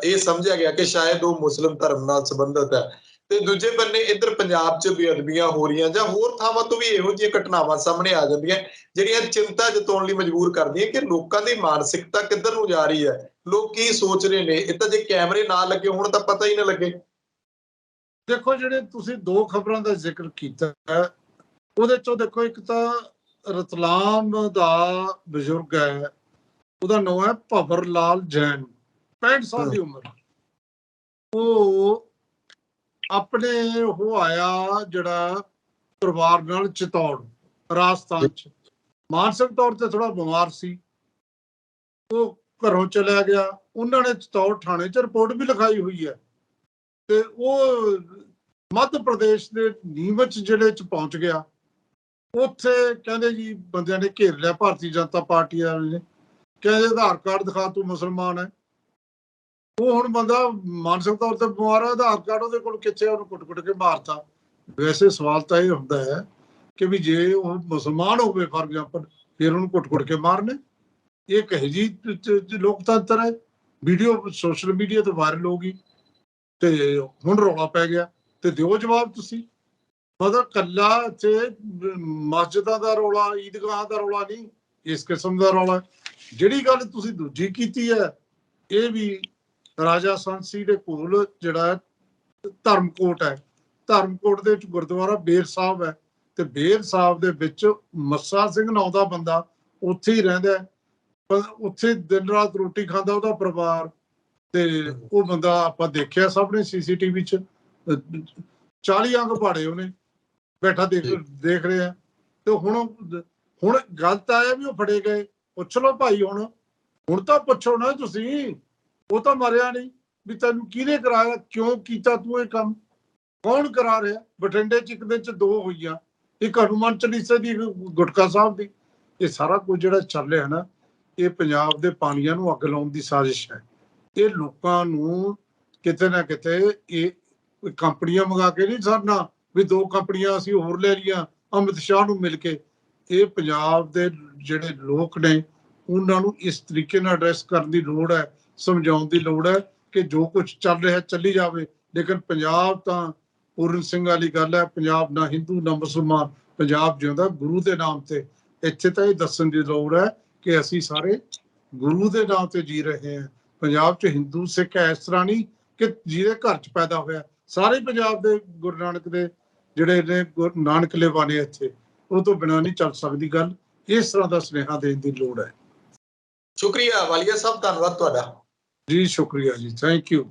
ਇਹ ਸਮਝਿਆ ਗਿਆ ਕਿ ਸ਼ਾਇਦ ਉਹ ਮੁਸਲਿਮ ਧਰਮ ਨਾਲ ਸੰਬੰਧਿਤ ਹੈ। ਤੇ ਦੂਜੇ ਬੰਨੇ ਇੱਧਰ ਪੰਜਾਬ 'ਚ ਬੇਅਦਬੀਆਂ ਹੋ ਰਹੀਆਂ, ਜਾਂ ਹੋਰ ਥਾਵਾਂ ਤੋਂ ਵੀ ਇਹੋ ਜਿਹੀਆਂ ਘਟਨਾਵਾਂ ਸਾਹਮਣੇ ਆ ਜਾਂਦੀਆਂ ਜਿਹੜੀਆਂ ਚਿੰਤਾ ਜਤਾਉਣ ਲਈ ਮਜਬੂਰ ਕਰਦੀਆਂ ਕਿ ਲੋਕਾਂ ਦੀ ਮਾਨਸਿਕਤਾ ਕਿੱਧਰ ਨੂੰ ਜਾ ਰਹੀ ਹੈ, ਲੋਕ ਕੀ ਸੋਚ ਰਹੇ ਨੇ। ਇਹ ਤਾਂ ਜੇ ਕੈਮਰੇ ਨਾ ਲੱਗੇ ਹੋਣ ਤਾਂ ਪਤਾ ਹੀ ਨਾ ਲੱਗੇ। ਦੇਖੋ, ਜਿਹੜੇ ਤੁਸੀਂ 2 ਖਬਰਾਂ ਦਾ ਜ਼ਿਕਰ ਕੀਤਾ ਹੈ, ਉਹਦੇ ਚੋਂ ਦੇਖੋ, ਇੱਕ ਤਾਂ ਰਤਲਾਮ ਦਾ ਬਜ਼ੁਰਗ ਹੈ, ਉਹਦਾ ਨਾਮ ਹੈ ਭਵਰ ਲਾਲ ਜੈਨ, 65 ਸਾਲ ਦੀ ਉਮਰ। ਉਹ ਆਪਣੇ ਉਹ ਆਇਆ ਜਿਹੜਾ ਪਰਿਵਾਰ ਨਾਲ ਚਿਤੌੜ, ਰਾਜਸਥਾਨ 'ਚ, ਮਾਨਸਿਕ ਤੌਰ ਤੇ ਥੋੜਾ ਬਿਮਾਰ ਸੀ, ਉਹ ਘਰੋਂ ਚਲਿਆ ਗਿਆ। ਉਹਨਾਂ ਨੇ ਚਿਤੌੜ ਥਾਣੇ 'ਚ ਰਿਪੋਰਟ ਵੀ ਲਿਖਾਈ ਹੋਈ ਹੈ ਤੇ ਉਹ ਮੱਧ ਪ੍ਰਦੇਸ਼ ਦੇ ਨੀਮਚ ਜ਼ਿਲ੍ਹੇ 'ਚ ਪਹੁੰਚ ਗਿਆ। ਉੱਥੇ ਕਹਿੰਦੇ ਜੀ ਬੰਦਿਆਂ ਨੇ ਘੇਰ ਲਿਆ, ਭਾਰਤੀ ਜਨਤਾ ਪਾਰਟੀ ਵਾਲਿਆਂ ਨੇ, ਕਹਿੰਦੇ ਆਧਾਰ ਕਾਰਡ ਦਿਖਾ, ਤੂੰ ਮੁਸਲਮਾਨ ਹੈ। ਉਹ ਹੁਣ ਬੰਦਾ ਮਾਨਸਿਕ ਤੌਰ ਤੇ ਬਿਮਾਰ ਹੈ, ਆਧਾਰ ਕਾਰਡ ਉਹਦੇ ਕੋਲ ਕਿੱਥੇ, ਉਹਨੂੰ ਕੁੱਟ-ਕੁੱਟ ਕੇ ਮਾਰਤਾ। ਵੈਸੇ ਸਵਾਲ ਤਾਂ ਇਹ ਹੁੰਦਾ ਹੈ ਕਿ ਵੀ ਜੇ ਉਹ ਮੁਸਲਮਾਨ ਹੋਵੇ ਫਾਰ ਐਗਜ਼ਾਮਪਲ, ਫਿਰ ਉਹਨੂੰ ਕੁੱਟ-ਕੁੱਟ ਕੇ ਮਾਰਨੇ, ਇਹ ਕਹੇ ਜੀ ਲੋਕਤੰਤਰ ਹੈ। ਵੀਡੀਓ ਸੋਸ਼ਲ ਮੀਡੀਆ ਤੇ ਵਾਇਰਲ ਹੋ ਗਈ ਤੇ ਹੁਣ ਰੌਲਾ ਪੈ ਗਿਆ ਤੇ ਦਿਓ ਜਵਾਬ ਤੁਸੀਂ। ਮਤਲਬ ਕੱਲਾ ਇੱਥੇ ਮਸਜਿਦਾਂ ਦਾ ਰੌਲਾ, ਈਦਗਾਹਾਂ ਦਾ ਰੌਲਾ ਨਹੀਂ, ਇਸ ਕਿਸਮ ਦਾ ਰੌਲਾ। ਜਿਹੜੀ ਗੱਲ ਤੁਸੀਂ ਦੂਜੀ ਕੀਤੀ ਹੈ, ਇਹ ਵੀ ਰਾਜਾ ਸੰਸੀ ਦੇ ਕੋਲ ਜਿਹੜਾ ਧਰਮਕੋਟ ਹੈ, ਧਰਮਕੋਟ ਦੇ ਵਿੱਚ ਗੁਰਦੁਆਰਾ ਬੇਰ ਸਾਹਿਬ ਹੈ ਤੇ ਬੇਰ ਸਾਹਿਬ ਦੇ ਵਿੱਚ ਮੱਸਾ ਸਿੰਘ ਨਾਂ ਦਾ ਬੰਦਾ ਉੱਥੇ ਹੀ ਰਹਿੰਦਾ, ਉੱਥੇ ਦਿਨ ਰਾਤ ਰੋਟੀ ਖਾਂਦਾ ਉਹਦਾ ਪਰਿਵਾਰ। ਤੇ ਉਹ ਬੰਦਾ ਆਪਾਂ ਦੇਖਿਆ ਸਭ ਨੇ CCTV 'ਚ, 40 ਅੰਗ ਪਾੜੇ ਉਹਨੇ, ਬੈਠਾ ਦੇਖ ਰਹੇ ਆ। ਤੇ ਹੁਣ ਗੱਲ ਤਾਂ ਆਇਆ ਵੀ ਉਹ ਫੜੇ ਗਏ, ਪੁੱਛ ਲਓ ਭਾਈ, ਹੁਣ ਤਾਂ ਪੁੱਛੋ ਨਾ ਤੁਸੀਂ, ਉਹ ਤਾਂ ਮਰਿਆ ਨਹੀਂ, ਵੀ ਤੈਨੂੰ ਕਿਹਨੇ ਕਰਾਇਆ, ਕਿਉਂ ਕੀਤਾ ਤੂੰ ਇਹ ਕੰਮ, ਕੌਣ ਕਰਾ ਰਿਹਾ। ਬਠਿੰਡੇ 'ਚ ਇੱਕ ਦਿਨ 'ਚ 2 ਹੋਈਆਂ, ਇੱਕ ਹਨੂੰਮਾਨ ਚਾਲੀਸਾ ਦੀ, ਗੁਟਕਾ ਸਾਹਿਬ ਦੀ। ਇਹ ਸਾਰਾ ਕੁਝ ਜਿਹੜਾ ਚੱਲ ਰਿਹਾ ਨਾ, ਇਹ ਪੰਜਾਬ ਦੇ ਪਾਣੀਆਂ ਨੂੰ ਅੱਗ ਲਾਉਣ ਦੀ ਸਾਜ਼ਿਸ਼ ਹੈ। ਇਹ ਲੋਕਾਂ ਨੂੰ ਕਿਤੇ ਨਾ ਕਿਤੇ, ਇਹ ਕੰਪਨੀਆਂ ਮੰਗਾ ਕੇ ਨਹੀਂ ਸਰਨਾ ਵੀ 2 ਕੰਪਨੀਆਂ ਅਸੀਂ ਹੋਰ ਲੈ ਲਈਆਂ ਅਮਿਤ ਸ਼ਾਹ ਨੂੰ ਮਿਲ ਕੇ। ਇਹ ਪੰਜਾਬ ਦੇ ਜਿਹੜੇ ਲੋਕ ਨੇ, ਉਹਨਾਂ ਨੂੰ ਇਸ ਤਰੀਕੇ ਨਾਲ ਐਡਰੈਸ ਕਰਨ ਦੀ ਲੋੜ ਹੈ, ਸਮਝਾਉਣ ਦੀ ਲੋੜ ਹੈ ਕਿ ਜੋ ਕੁਝ ਚੱਲ ਰਿਹਾ ਚੱਲੀ ਜਾਵੇ, ਲੇਕਿਨ ਪੰਜਾਬ ਤਾਂ ਪੂਰਨ ਸਿੰਘ ਵਾਲੀ ਗੱਲ ਹੈ, ਪੰਜਾਬ ਨਾ ਹਿੰਦੂ ਨਾ ਮੁਸਲਮਾਨ, ਪੰਜਾਬ ਜਿਉਂਦਾ ਗੁਰੂ ਦੇ ਨਾਮ ਤੇ। ਇੱਥੇ ਤਾਂ ਇਹ ਦੱਸਣ ਦੀ ਲੋੜ ਹੈ ਕਿ ਅਸੀਂ ਸਾਰੇ ਗੁਰੂ ਦੇ ਨਾਮ ਤੇ ਜੀ ਰਹੇ ਹਾਂ। ਪੰਜਾਬ 'ਚ ਹਿੰਦੂ ਸਿੱਖ ਇਸ ਤਰ੍ਹਾਂ ਨਹੀਂ ਕਿ ਜਿਹਦੇ ਘਰ 'ਚ ਪੈਦਾ ਹੋਇਆ, ਸਾਰੇ ਪੰਜਾਬ ਦੇ ਗੁਰੂ ਨਾਨਕ ਦੇ ਜਿਹੜੇ ਨੇ ਨਾਨਕ ਲੇਵਾਨੇ ਇੱਥੇ, ਉਹ ਤੋਂ ਬਿਨਾਂ ਨਹੀਂ ਚੱਲ ਸਕਦੀ ਗੱਲ। ਇਸ ਤਰ੍ਹਾਂ ਦਾ ਸੁਨੇਹਾ ਦੇਣ ਦੀ ਲੋੜ ਹੈ। ਸ਼ੁਕਰੀਆ ਵਾਲੀਆ ਸਾਹਿਬ, ਧੰਨਵਾਦ ਤੁਹਾਡਾ ਜੀ। ਸ਼ੁਕਰੀਆ ਜੀ, ਥੈਂਕ ਯੂ।